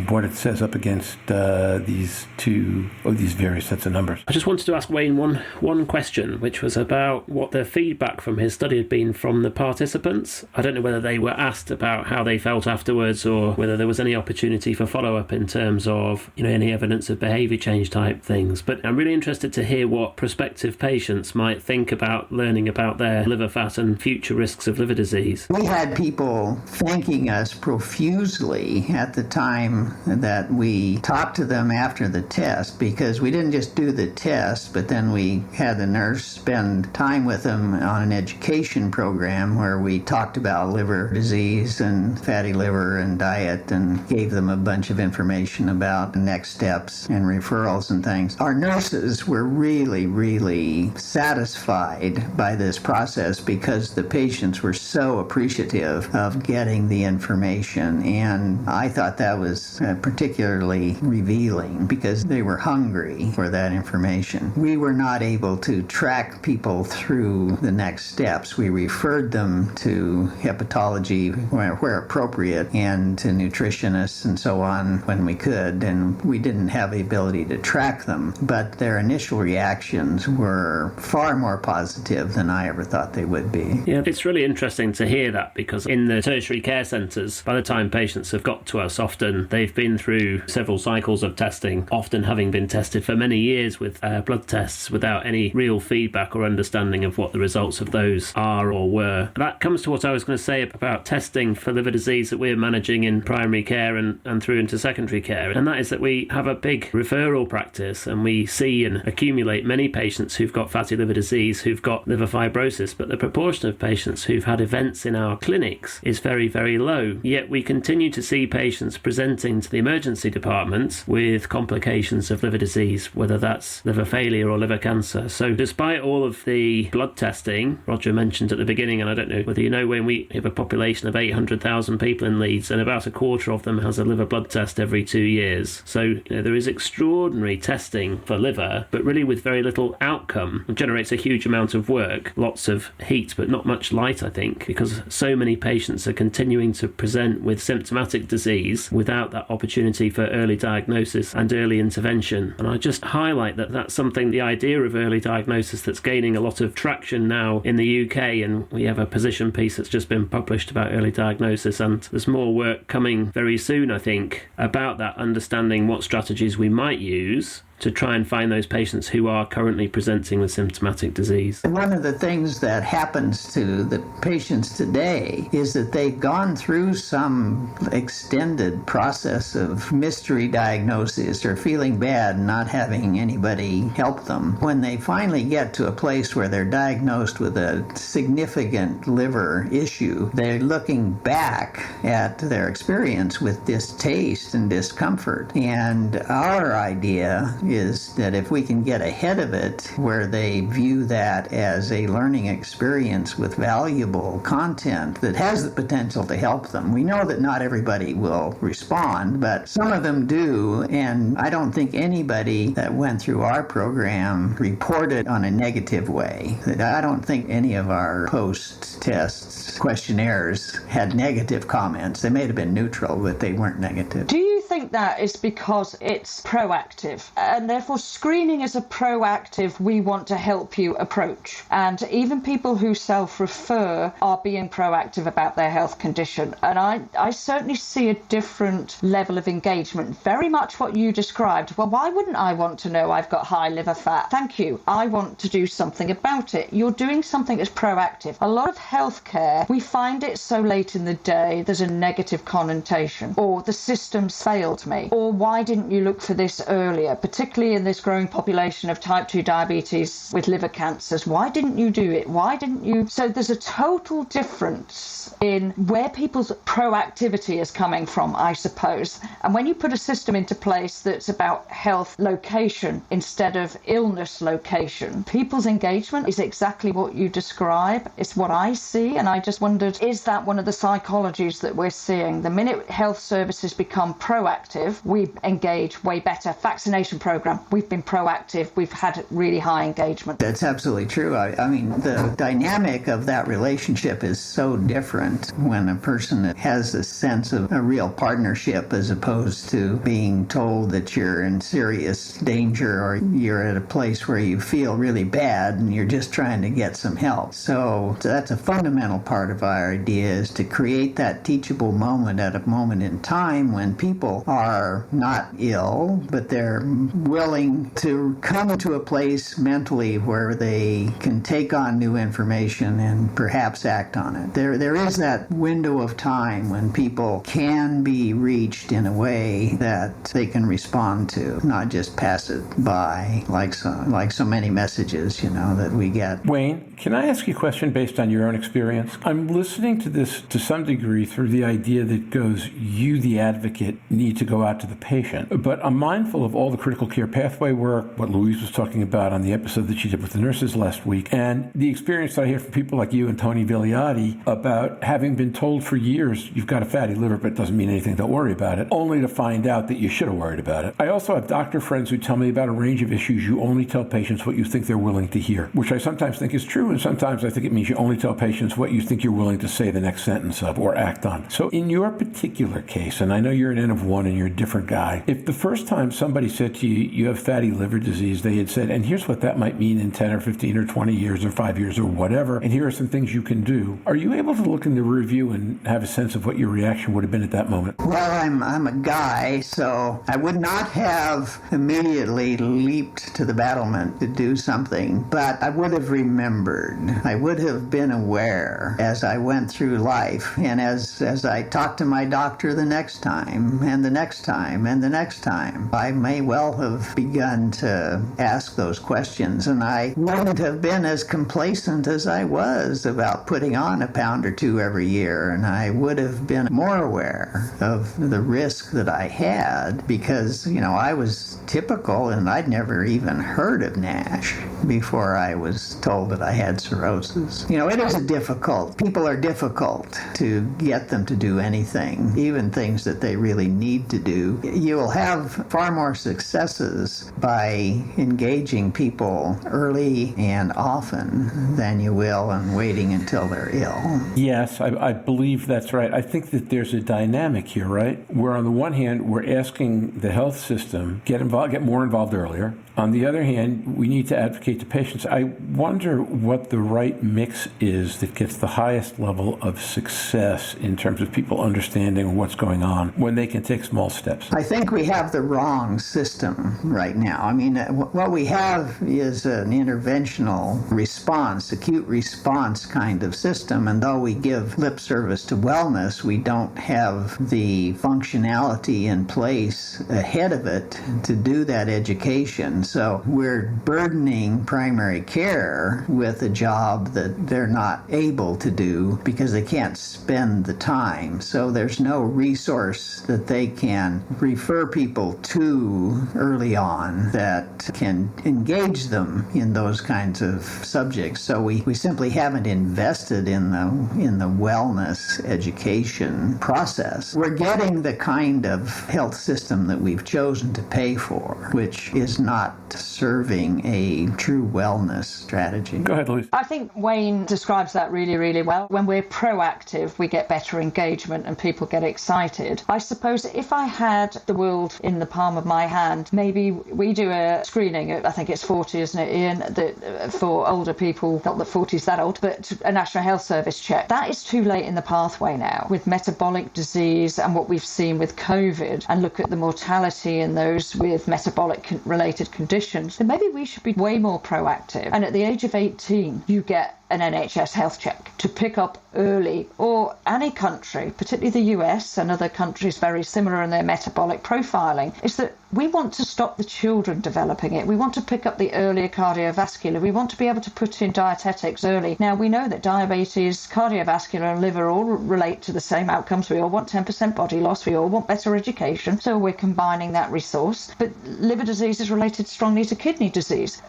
what it says up against these various sets of numbers. I just wanted to ask Wayne one question, which was about what the feedback from his study had been from the participants. I don't know whether they were asked about how they felt afterwards, or whether there was any opportunity for follow-up in terms of, any evidence of behaviour change type things. But I'm really interested to hear what prospective patients might think about learning about their liver fat and future risks of liver disease. We had people thanking us profusely at the time that we talked to them after the test, because we didn't just do the test, but then we had the nurse spend time with them on an education program where we talked about liver disease and fatty liver and diet, and gave them a bunch of information about next steps and referrals and things. Our nurses were really, really satisfied by this process because the patients were so appreciative of getting the information, and I thought that was particularly revealing because they were hungry for that information. We were not able to track people through the next steps. We referred them to hepatology where appropriate, and to nutritionists and so on when we could, and we didn't have the ability to track them, but their initial reactions were far more positive than I ever thought they would be. Yeah, it's really interesting to hear that, because in the tertiary care centres, by the time patients have got to us, often they've been through several cycles of testing, often having been tested for many years with blood tests without any real feedback or understanding of what the results of those are or were. That comes to what I was going to say about testing for liver disease that we're managing in primary care and through into secondary care, and that is that we have a big referral practice, and we see and accumulate many patients who've got fatty liver disease, who've got liver fibrosis, but the proportion of patients who've had events in our clinics is very, very low. Yet we continue to see patients presenting to the emergency departments with complications of liver disease, whether that's liver failure or liver cancer. So despite all of the blood testing Roger mentioned at the beginning, and I don't know whether you know, when we have a population of 800,000 people in Leeds, and about a quarter of them has a liver blood test every 2 years. So there is extraordinary testing for liver, but really with very little outcome. It generates a huge amount of work, lots of heat, but not much light, I think, because so many patients are continuing to present with symptomatic disease without that opportunity for early diagnosis and early intervention. And I just highlight that that's something, the idea of early diagnosis, that's gaining a lot of traction now in the UK, and we have a position piece that's just been published about early diagnosis, and there's more work coming very soon, I think, about that, understanding what strategies we might use to try and find those patients who are currently presenting with symptomatic disease? One of the things that happens to the patients today is that they've gone through some extended process of mystery diagnosis or feeling bad and not having anybody help them. When they finally get to a place where they're diagnosed with a significant liver issue, they're looking back at their experience with distaste and discomfort. And our idea is that if we can get ahead of it, where they view that as a learning experience with valuable content that has the potential to help them. We know that not everybody will respond, but some of them do, and I don't think anybody that went through our program reported on a negative way. I don't think any of our post-test questionnaires had negative comments. They may have been neutral, but they weren't negative. Do you think that is because it's proactive, and therefore screening is a proactive, we want to help you approach, and even people who self-refer are being proactive about their health condition? And I certainly see a different level of engagement, very much what you described. Well, why wouldn't I want to know I've got high liver fat? Thank you. I want to do something about it. You're doing something that's proactive. A lot of healthcare, we find it so late in the day, there's a negative connotation, or the system's failed me, or why didn't you look for this earlier, particularly in this growing population of type 2 diabetes with liver cancers. Why didn't you do it? Why didn't you? So there's a total difference in where people's proactivity is coming from, I suppose. And when you put a system into place that's about health location instead of illness location, people's engagement is exactly what you describe. It's what I see, and I just wondered, is that one of the psychologies that we're seeing? The minute health services become proactive, we engage way better. Vaccination program, we've been proactive, we've had really high engagement. That's absolutely true. I mean, the dynamic of that relationship is so different when a person has a sense of a real partnership as opposed to being told that you're in serious danger or you're at a place where you feel really bad and you're just trying to get some help. So that's a fundamental part of our idea, is to create that teachable moment at a moment in time when people are not ill, but they're willing to come to a place mentally where they can take on new information and perhaps act on it. There is that window of time when people can be reached in a way that they can respond to, not just pass it by like so many messages, that we get. Wayne, can I ask you a question based on your own experience? I'm listening to this to some degree through the idea that goes, you, the advocate, need to go out to the patient. But I'm mindful of all the critical care pathway work, what Louise was talking about on the episode that she did with the nurses last week, and the experience I hear from people like you and Tony Vigliotti about having been told for years, you've got a fatty liver, but it doesn't mean anything, don't worry about it, only to find out that you should have worried about it. I also have doctor friends who tell me about a range of issues. You only tell patients what you think they're willing to hear, which I sometimes think is true, and sometimes I think it means you only tell patients what you think you're willing to say the next sentence of or act on. So in your particular case, and I know you're an N of 1 and you're a different guy, if the first time somebody said to you, you have fatty liver disease, they had said, and here's what that might mean in 10 or 15 or 20 years or 5 years or whatever, and here are some things you can do, are you able to look in the review and have a sense of what your reaction would have been at that moment? Well, I'm a guy, so I would not have immediately leaped to the battlement to do something, but I would have remembered. I would have been aware as I went through life, and as I talked to my doctor the next time, and the next time, and the next time, I may well have begun to ask those questions, and I wouldn't have been as complacent as I was about putting on a pound or two every year, and I would have been more aware of the risk that I had because, I was typical and I'd never even heard of NASH before I was told that I had cirrhosis. It is difficult. People are difficult to get them to do anything, even things that they really need to do. You will have far more successes by engaging people early and often than you will in waiting until they're ill. Yes, I believe that's right. I think that there's a dynamic here, right? Where on the one hand, we're asking the health system get more involved earlier. On the other hand, we need to advocate to patients. I wonder what the right mix is that gets the highest level of success in terms of people understanding what's going on when they can take small steps? I think we have the wrong system right now. I mean, what we have is an interventional response, acute response kind of system, and though we give lip service to wellness, we don't have the functionality in place ahead of it to do that education. So we're burdening primary care with a job that they're not able to do because they can't spend the time. So there's no resource that they can refer people to early on that can engage them in those kinds of subjects. So we simply haven't invested in the wellness education process. We're getting the kind of health system that we've chosen to pay for, which is not serving a true wellness strategy. Go ahead, Louise. I think Wayne describes that really, really well. When we're proactive, we get better engagement and people get excited. I suppose if I had the world in the palm of my hand, maybe we do a screening, I think it's 40, isn't it, Ian, that for older people, not that 40 is that old, but a National Health Service check. That is too late in the pathway now with metabolic disease and what we've seen with COVID, and look at the mortality in those with metabolic related conditions, then maybe we should be way more proactive. And at the age of 18, you get an NHS health check to pick up early, or any country, particularly the US and other countries very similar in their metabolic profiling, is that we want to stop the children developing it. We want to pick up the earlier cardiovascular. We want to be able to put in dietetics early. Now, we know that diabetes, cardiovascular and liver all relate to the same outcomes. We all want 10% body loss. We all want better education. So we're combining that resource. But liver disease is related strongly to kidney disease.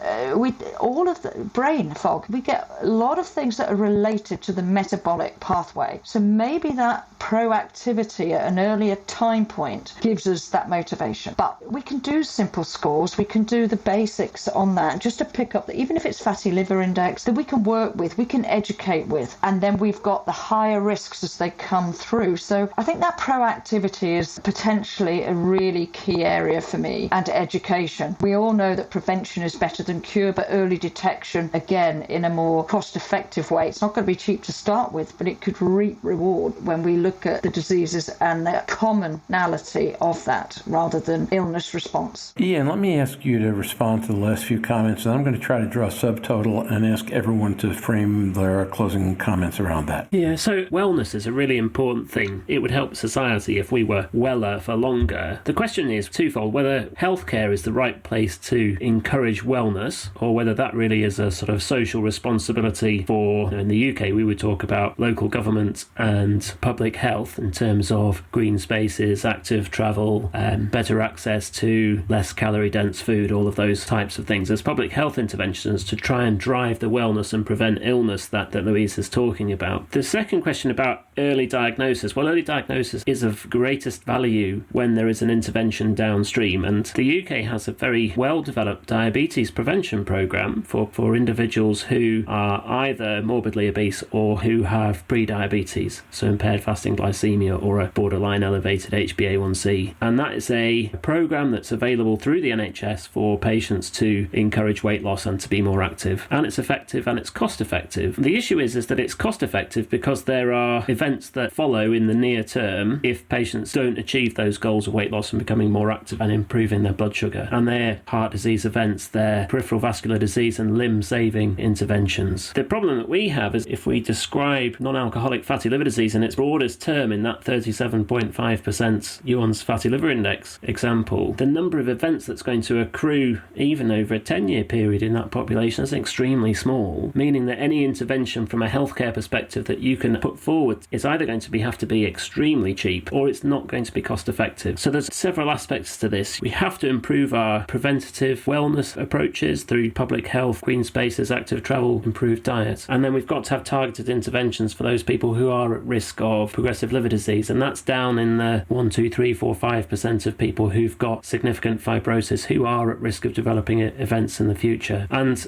All of the brain fog, we get a lot of things that are related to the metabolic pathway. So maybe that proactivity at an earlier time point gives us that motivation. But we can do simple scores. We can do the basics on that just to pick up that even if it's fatty liver index that we can work with, we can educate with, and then we've got the higher risks as they come through. So I think that proactivity is potentially a really key area for me, and education. We all know that prevention is better than cure, but early detection, again, in a more cost-effective way. It's not going to be cheap to start with, but it could reap reward when we look at the diseases and the commonality of that rather than illness response. Ian, let me ask you to respond to the last few comments, and I'm going to try to draw a subtotal and ask everyone to frame their closing comments around that. Yeah, so wellness is a really important thing. It would help society if we were weller for longer. The question is twofold, whether healthcare is the right place to encourage wellness, or whether that really is a sort of social responsibility for, in the UK, we would talk about local government and public health in terms of green spaces, active travel, better access to less calorie dense food, all of those types of things as public health interventions to try and drive the wellness and prevent illness that Louise is talking about. The second question about early diagnosis. Well, early diagnosis is of greatest value when there is an intervention downstream, and the UK has a very well-developed diabetes prevention programme for individuals who are either morbidly obese or who have pre-diabetes, so impaired fasting glycemia or a borderline elevated HbA1c. And that is a programme that's available through the NHS for patients to encourage weight loss and to be more active. And it's effective and it's cost effective. The issue is that it's cost effective because there are events that follow in the near term if patients don't achieve those goals of weight loss and becoming more active and improving their blood sugar. And they're heart disease events, they're peripheral vascular disease and limb saving interventions. The problem that we have is if we describe non-alcoholic fatty liver disease in its broadest term in that 37.5% UON's fatty liver index example, the number of events that's going to accrue even over a 10-year period in that population is extremely small, meaning that any intervention from a healthcare perspective that you can put forward is either going to have to be extremely cheap or it's not going to be cost effective. So there's several aspects to this. We have to improve our preventative wellness approaches through public health, green spaces, active travel, improved diet. And then we've got to have targeted interventions for those people who are at risk of progressive liver disease. And that's down in the 1, 2, 3, 4, 5% of people who've got significant fibrosis who are at risk of developing events in the future. And,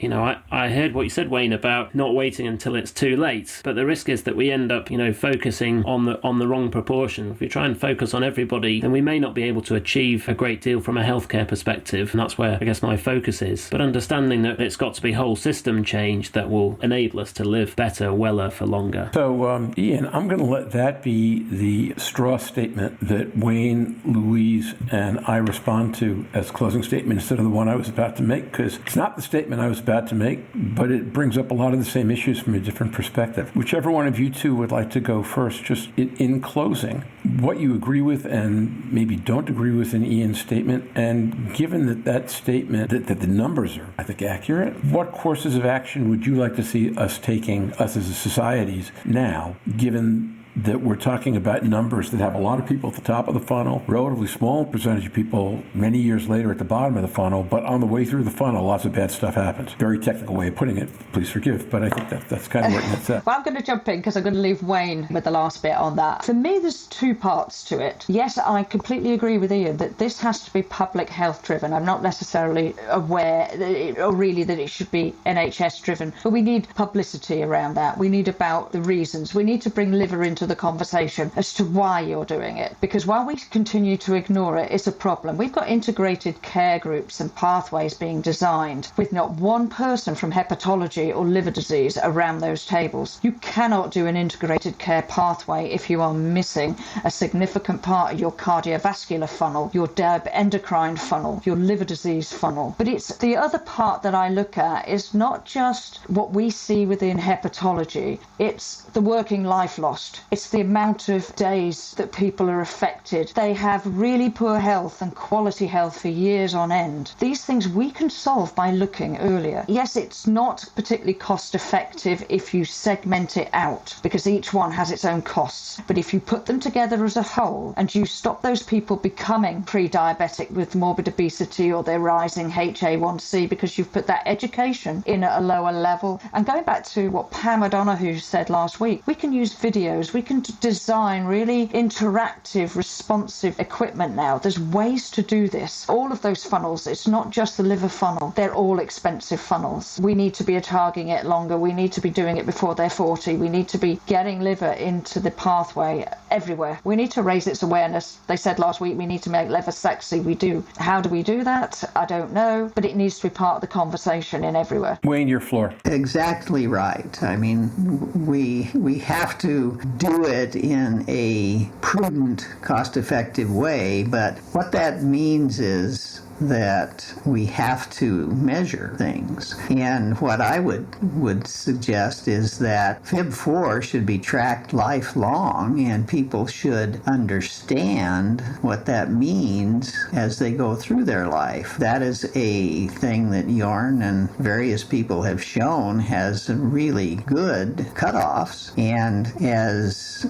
I heard what you said, Wayne, about not waiting until it's too late. But the risk is that we end up, focusing on the wrong proportion. If we try and focus on everybody, then we may not be able to achieve a great deal from a healthcare perspective, and that's where I guess my focus is. But understanding that it's got to be whole system change that will enable us to live better, weller for longer. So, Ian, I'm going to let that be the straw statement that Wayne, Louise, and I respond to as closing statement instead of the one I was about to make, because it's not the statement I was about to make, but it brings up a lot of the same issues from a different perspective. Whichever one of you two would like to go first, just in closing, what you agree with and maybe don't agree with in Ian's statement, and given that statement, that the numbers are, I think, accurate, what courses of action would you like to see us taking, us as a societies, now, given that we're talking about numbers that have a lot of people at the top of the funnel, relatively small percentage of people many years later at the bottom of the funnel, but on the way through the funnel, lots of bad stuff happens. Very technical way of putting it, please forgive, but I think that's kind of what it's at. Well, I'm going to jump in because I'm going to leave Wayne with the last bit on that. For me, there's two parts to it. Yes, I completely agree with Ian that this has to be public health driven. I'm not necessarily aware or really that it should be NHS driven, but we need publicity around that. We need about the reasons. We need to bring liver into the conversation as to why you're doing it, because while we continue to ignore it, it's a problem. We've got integrated care groups and pathways being designed with not one person from hepatology or liver disease around those tables. You cannot do an integrated care pathway if you are missing a significant part of your cardiovascular funnel, your endocrine funnel, your liver disease funnel. But it's the other part that I look at is not just what we see within hepatology, it's the working life lost. It's the amount of days that people are affected. They have really poor health and quality health for years on end. These things we can solve by looking earlier. Yes, it's not particularly cost effective if you segment it out, because each one has its own costs. But if you put them together as a whole and you stop those people becoming pre-diabetic with morbid obesity or their rising HA1C because you've put that education in at a lower level. And going back to what Pam O'Donoghue said last week, we can use videos, we can design really interactive, responsive equipment now. There's ways to do this. All of those funnels, it's not just the liver funnel, they're all expensive funnels. We need to be targeting it longer. We need to be doing it before they're 40. We need to be getting liver into the pathway everywhere. We need to raise its awareness. They said last week we need to make liver sexy. We do. How do we do that? I don't know, but it needs to be part of the conversation in everywhere. Wayne, your floor. Exactly right. I mean, we have to do it in a prudent, cost-effective way, but what that means is that we have to measure things. And what I would suggest is that FIB4 should be tracked lifelong, and people should understand what that means as they go through their life. That is a thing that Jörn and various people have shown has really good cutoffs. And as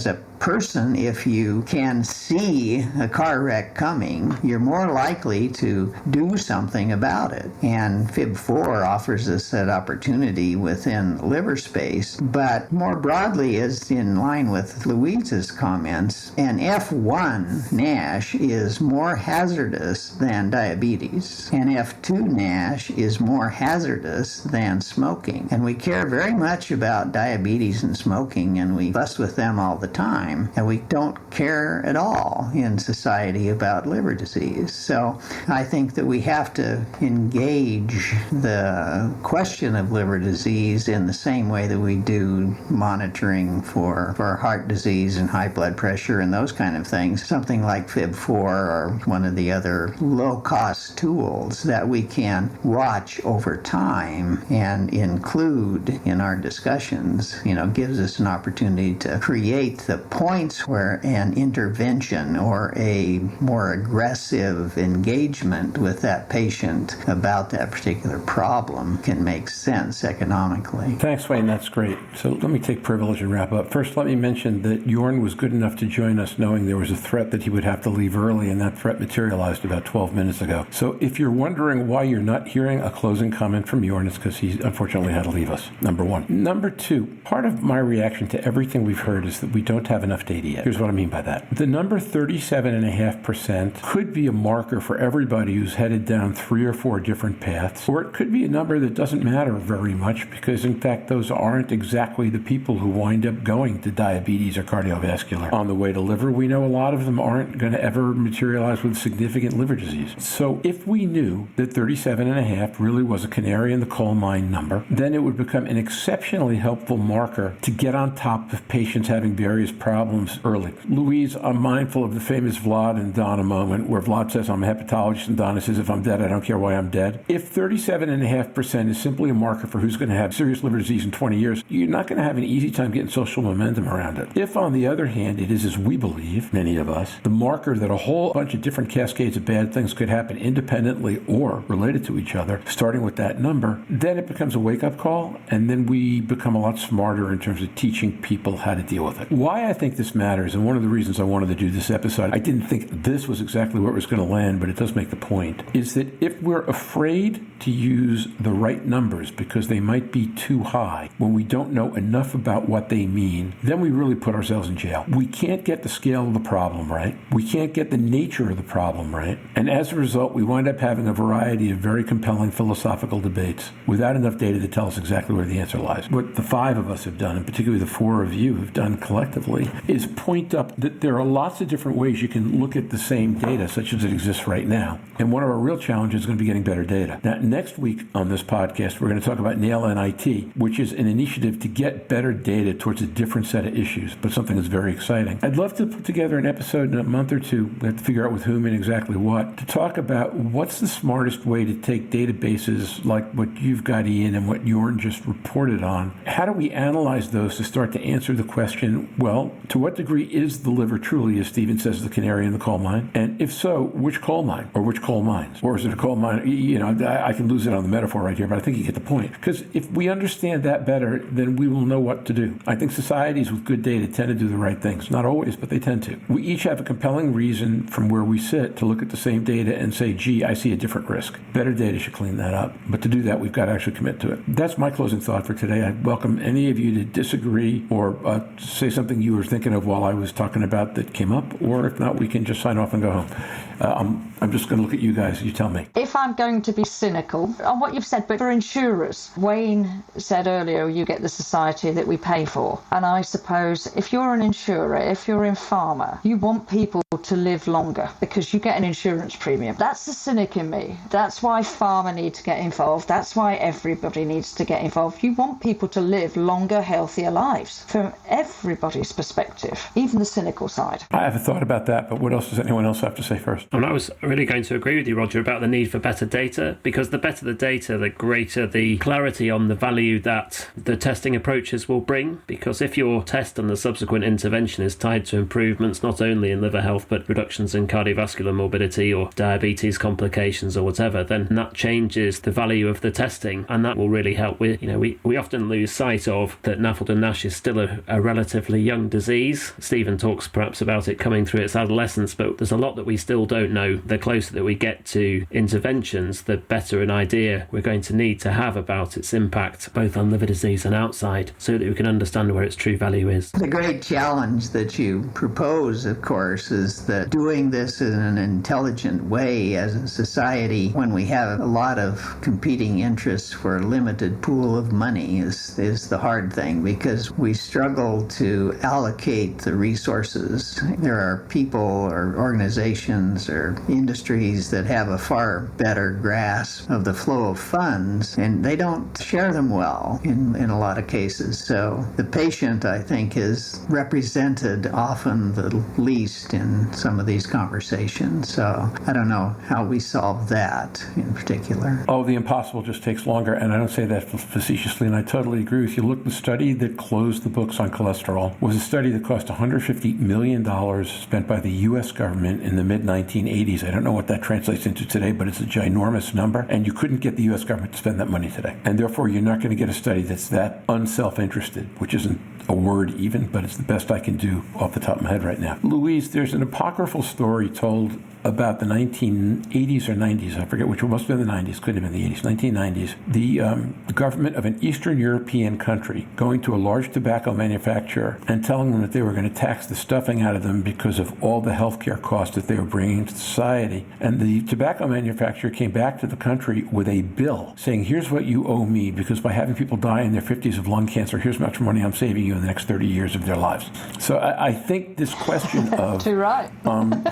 a person, if you can see a car wreck coming, you're more likely to do something about it. And FIB4 offers us that opportunity within liver space, but more broadly is in line with Louise's comments. And F1 NASH is more hazardous than diabetes, and F2 NASH is more hazardous than smoking. And we care very much about diabetes and smoking, and we fuss with them all the time. And we don't care at all in society about liver disease. So I think that we have to engage the question of liver disease in the same way that we do monitoring for heart disease and high blood pressure and those kind of things. Something like FIB4 or one of the other low-cost tools that we can watch over time and include in our discussions, gives us an opportunity to create the points where an intervention or a more aggressive engagement with that patient about that particular problem can make sense economically. Thanks, Wayne. That's great. So let me take privilege and wrap up. First, let me mention that Jörn was good enough to join us knowing there was a threat that he would have to leave early, and that threat materialized about 12 minutes ago. So if you're wondering why you're not hearing a closing comment from Jörn, it's because he unfortunately had to leave us, number one. Number two, part of my reaction to everything we've heard is that we don't have an enough data yet. Here's what I mean by that. The number 37.5% could be a marker for everybody who's headed down 3 or 4 different paths, or it could be a number that doesn't matter very much because, in fact, those aren't exactly the people who wind up going to diabetes or cardiovascular on the way to liver. We know a lot of them aren't going to ever materialize with significant liver disease. So if we knew that 37.5 really was a canary in the coal mine number, then it would become an exceptionally helpful marker to get on top of patients having various problems early. Louise, I'm mindful of the famous Vlad and Donna moment where Vlad says, I'm a hepatologist, and Donna says, if I'm dead, I don't care why I'm dead. If 37.5% is simply a marker for who's going to have serious liver disease in 20 years, you're not going to have an easy time getting social momentum around it. If, on the other hand, it is, as we believe, many of us, the marker that a whole bunch of different cascades of bad things could happen independently or related to each other, starting with that number, then it becomes a wake-up call, and then we become a lot smarter in terms of teaching people how to deal with it. Why I think this matters, and one of the reasons I wanted to do this episode, I didn't think this was exactly where it was going to land, but it does make the point, is that if we're afraid to use the right numbers because they might be too high when we don't know enough about what they mean, then we really put ourselves in jail. We can't get the scale of the problem right. We can't get the nature of the problem right. And as a result, we wind up having a variety of very compelling philosophical debates without enough data to tell us exactly where the answer lies. What the 5 of us have done, and particularly the 4 of you have done collectively, is point up that there are lots of different ways you can look at the same data, such as it exists right now. And one of our real challenges is going to be getting better data. Now, next week on this podcast, we're going to talk about NAIL-NIT, which is an initiative to get better data towards a different set of issues, but something that's very exciting. I'd love to put together an episode in a month or two, we have to figure out with whom and exactly what, to talk about what's the smartest way to take databases like what you've got, Ian, and what Jörn just reported on. How do we analyze those to start to answer the question, well, to what degree is the liver truly, as Stephen says, the canary in the coal mine? And if so, which coal mine or which coal mines? Or is it a coal mine? You know, I can lose it on the metaphor right here, but I think you get the point. Because if we understand that better, then we will know what to do. I think societies with good data tend to do the right things. Not always, but they tend to. We each have a compelling reason from where we sit to look at the same data and say, gee, I see a different risk. Better data should clean that up. But to do that, we've got to actually commit to it. That's my closing thought for today. I'd welcome any of you to disagree or say something you were thinking of while I was talking about that came up, or if not, we can just sign off and go home. I'm just going to look at you guys. You tell me. If I'm going to be cynical on what you've said, but for insurers, Wayne said earlier, you get the society that we pay for. And I suppose if you're an insurer, if you're in pharma, you want people to live longer because you get an insurance premium. That's the cynic in me. That's why pharma need to get involved. That's why everybody needs to get involved. You want people to live longer, healthier lives from everybody's perspective, even the cynical side. I haven't thought about that, but what else does anyone else have to say first? And I was really going to agree with you, Roger, about the need for better data, because the better the data, the greater the clarity on the value that the testing approaches will bring. Because if your test and the subsequent intervention is tied to improvements not only in liver health but reductions in cardiovascular morbidity or diabetes complications or whatever, then that changes the value of the testing, and that will really help. We often lose sight of that NAFLD and NASH is still a relatively young disease. Stephen talks perhaps about it coming through its adolescence, but there's a lot that we still don't know. The closer that we get to interventions, the better an idea we're going to need to have about its impact both on liver disease and outside, so that we can understand where its true value is. The great challenge that you propose, of course, is that doing this in an intelligent way as a society when we have a lot of competing interests for a limited pool of money is the hard thing, because we struggle to allocate the resources. There are people or organizations or industries that have a far better grasp of the flow of funds, and they don't share them well in a lot of cases. So the patient, I think, is represented often the least in some of these conversations. So I don't know how we solve that in particular. Oh, the impossible just takes longer, and I don't say that facetiously, and I totally agree with you. Look, the study that closed the books on cholesterol was a study that cost $150 million spent by the U.S. government in the mid-1980s. I don't know what that translates into today, but it's a ginormous number, and you couldn't get the U.S. government to spend that money today. And therefore, you're not going to get a study that's that unself-interested, which isn't a word even, but it's the best I can do off the top of my head right now. Louise, there's an apocryphal story told about the 1980s or 90s, I forget which one, must have been the 90s, could have been the 80s, 1990s, the government of an Eastern European country going to a large tobacco manufacturer and telling telling them that they were going to tax the stuffing out of them because of all the healthcare costs that they were bringing to society. And the tobacco manufacturer came back to the country with a bill saying, here's what you owe me, because by having people die in their 50s of lung cancer, here's how much money I'm saving you in the next 30 years of their lives. So I think this question of Too right.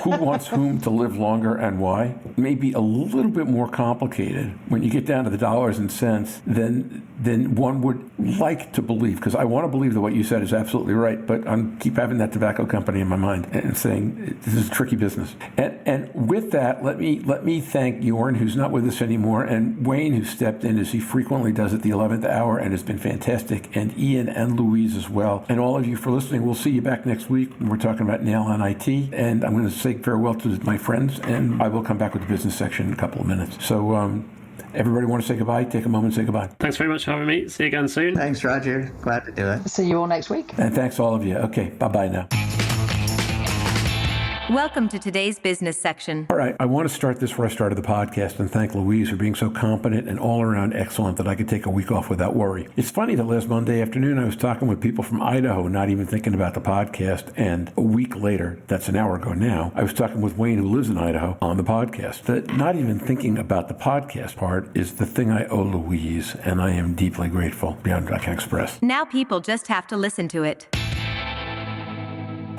who wants whom to live longer and why may be a little bit more complicated when you get down to the dollars and cents than one would like to believe, because I want to believe that what you said is absolutely right, but I keep having that tobacco company in my mind and saying this is a tricky business. And with that, let me thank Jörn, who's not with us anymore, and Wayne, who stepped in as he frequently does at the 11th hour and has been fantastic, and Ian and Louise as well, and all of you for listening. We'll see you back next week when we're talking about NAIL and IT, and I'm going to say farewell to my friends, and I will come back with the business section in a couple of minutes. So everybody want to say goodbye? Take a moment and say goodbye. Thanks very much for having me. See you again soon. Thanks, Roger. Glad to do it. See you all next week. And thanks all of you. Okay, bye-bye now. Welcome to today's business section. All right, I want to start this where I started the podcast and thank Louise for being so competent and all around excellent that I could take a week off without worry. It's funny that last Monday afternoon I was talking with people from Idaho, not even thinking about the podcast, and a week later, that's an hour ago now, I was talking with Wayne, who lives in Idaho, on the podcast. That not even thinking about the podcast part is the thing I owe Louise, and I am deeply grateful beyond what I can express. Now people just have to listen to it.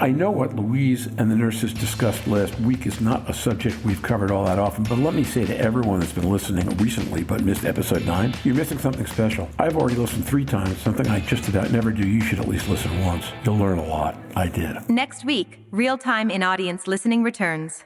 I know what Louise and the nurses discussed last week is not a subject we've covered all that often, but let me say to everyone that's been listening recently but missed episode 9, you're missing something special. I've already listened 3 times, something I just about never do. You should at least listen once. You'll learn a lot. I did. Next week, real-time in-audience listening returns.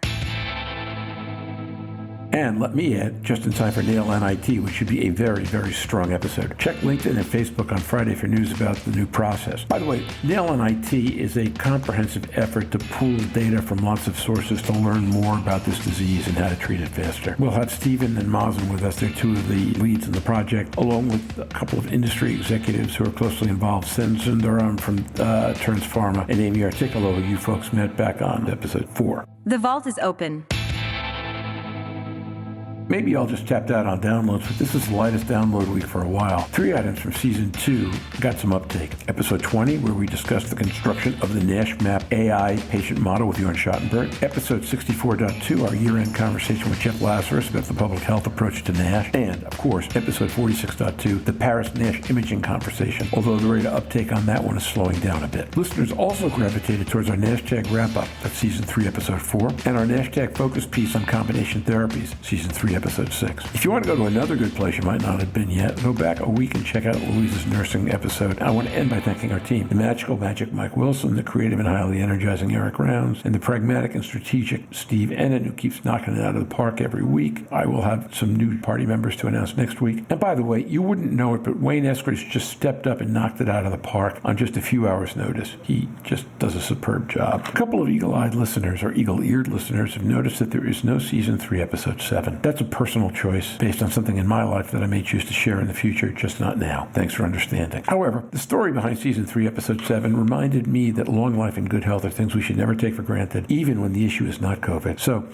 And let me add, just in time for NAIL and IT, which should be a very, very strong episode. Check LinkedIn and Facebook on Friday for news about the new process. By the way, NAIL and IT is a comprehensive effort to pool data from lots of sources to learn more about this disease and how to treat it faster. We'll have Stephen and Mazen with us. They're 2 of the leads in the project, along with a couple of industry executives who are closely involved. Sen Sundaram from Turns Pharma and Amy Articolo, who you folks met back on episode 4. The vault is open. Maybe I'll just tap that on downloads, but this is the lightest download week for a while. 3 items from Season 2 got some uptake. Episode 20, where we discussed the construction of the NASH Map AI patient model with Jörn Schattenberg. Episode 64.2, our year-end conversation with Jeff Lazarus about the public health approach to NASH. And, of course, Episode 46.2, the Paris NASH imaging conversation, although the rate of uptake on that one is slowing down a bit. Listeners also gravitated towards our NASH wrap-up, that's Season 3, Episode 4, and our NASH focus piece on combination therapies, Season 3, Episode 6. If you want to go to another good place you might not have been yet, go back a week and check out Louise's nursing episode. I want to end by thanking our team, the magical Magic Mike Wilson, the creative and highly energizing Eric Rounds, and the pragmatic and strategic Steve Ennin, who keeps knocking it out of the park every week. I will have some new party members to announce next week. And by the way, you wouldn't know it, but Wayne Eskridge just stepped up and knocked it out of the park on just a few hours' notice. He just does a superb job. A couple of eagle-eyed listeners or eagle-eared listeners have noticed that there is no Season 3, Episode 7. That's a personal choice based on something in my life that I may choose to share in the future, just not now. Thanks for understanding. However, the story behind Season 3, Episode 7 reminded me that long life and good health are things we should never take for granted, even when the issue is not COVID. So,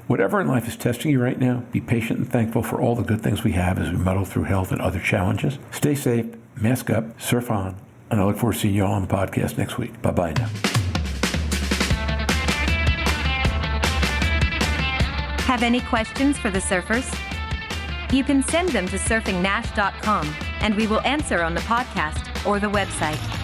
whatever in life is testing you right now, be patient and thankful for all the good things we have as we muddle through health and other challenges. Stay safe, mask up, surf on, and I look forward to seeing you all on the podcast next week. Bye-bye now. Have any questions for the surfers? You can send them to surfingnash.com, and we will answer on the podcast or the website.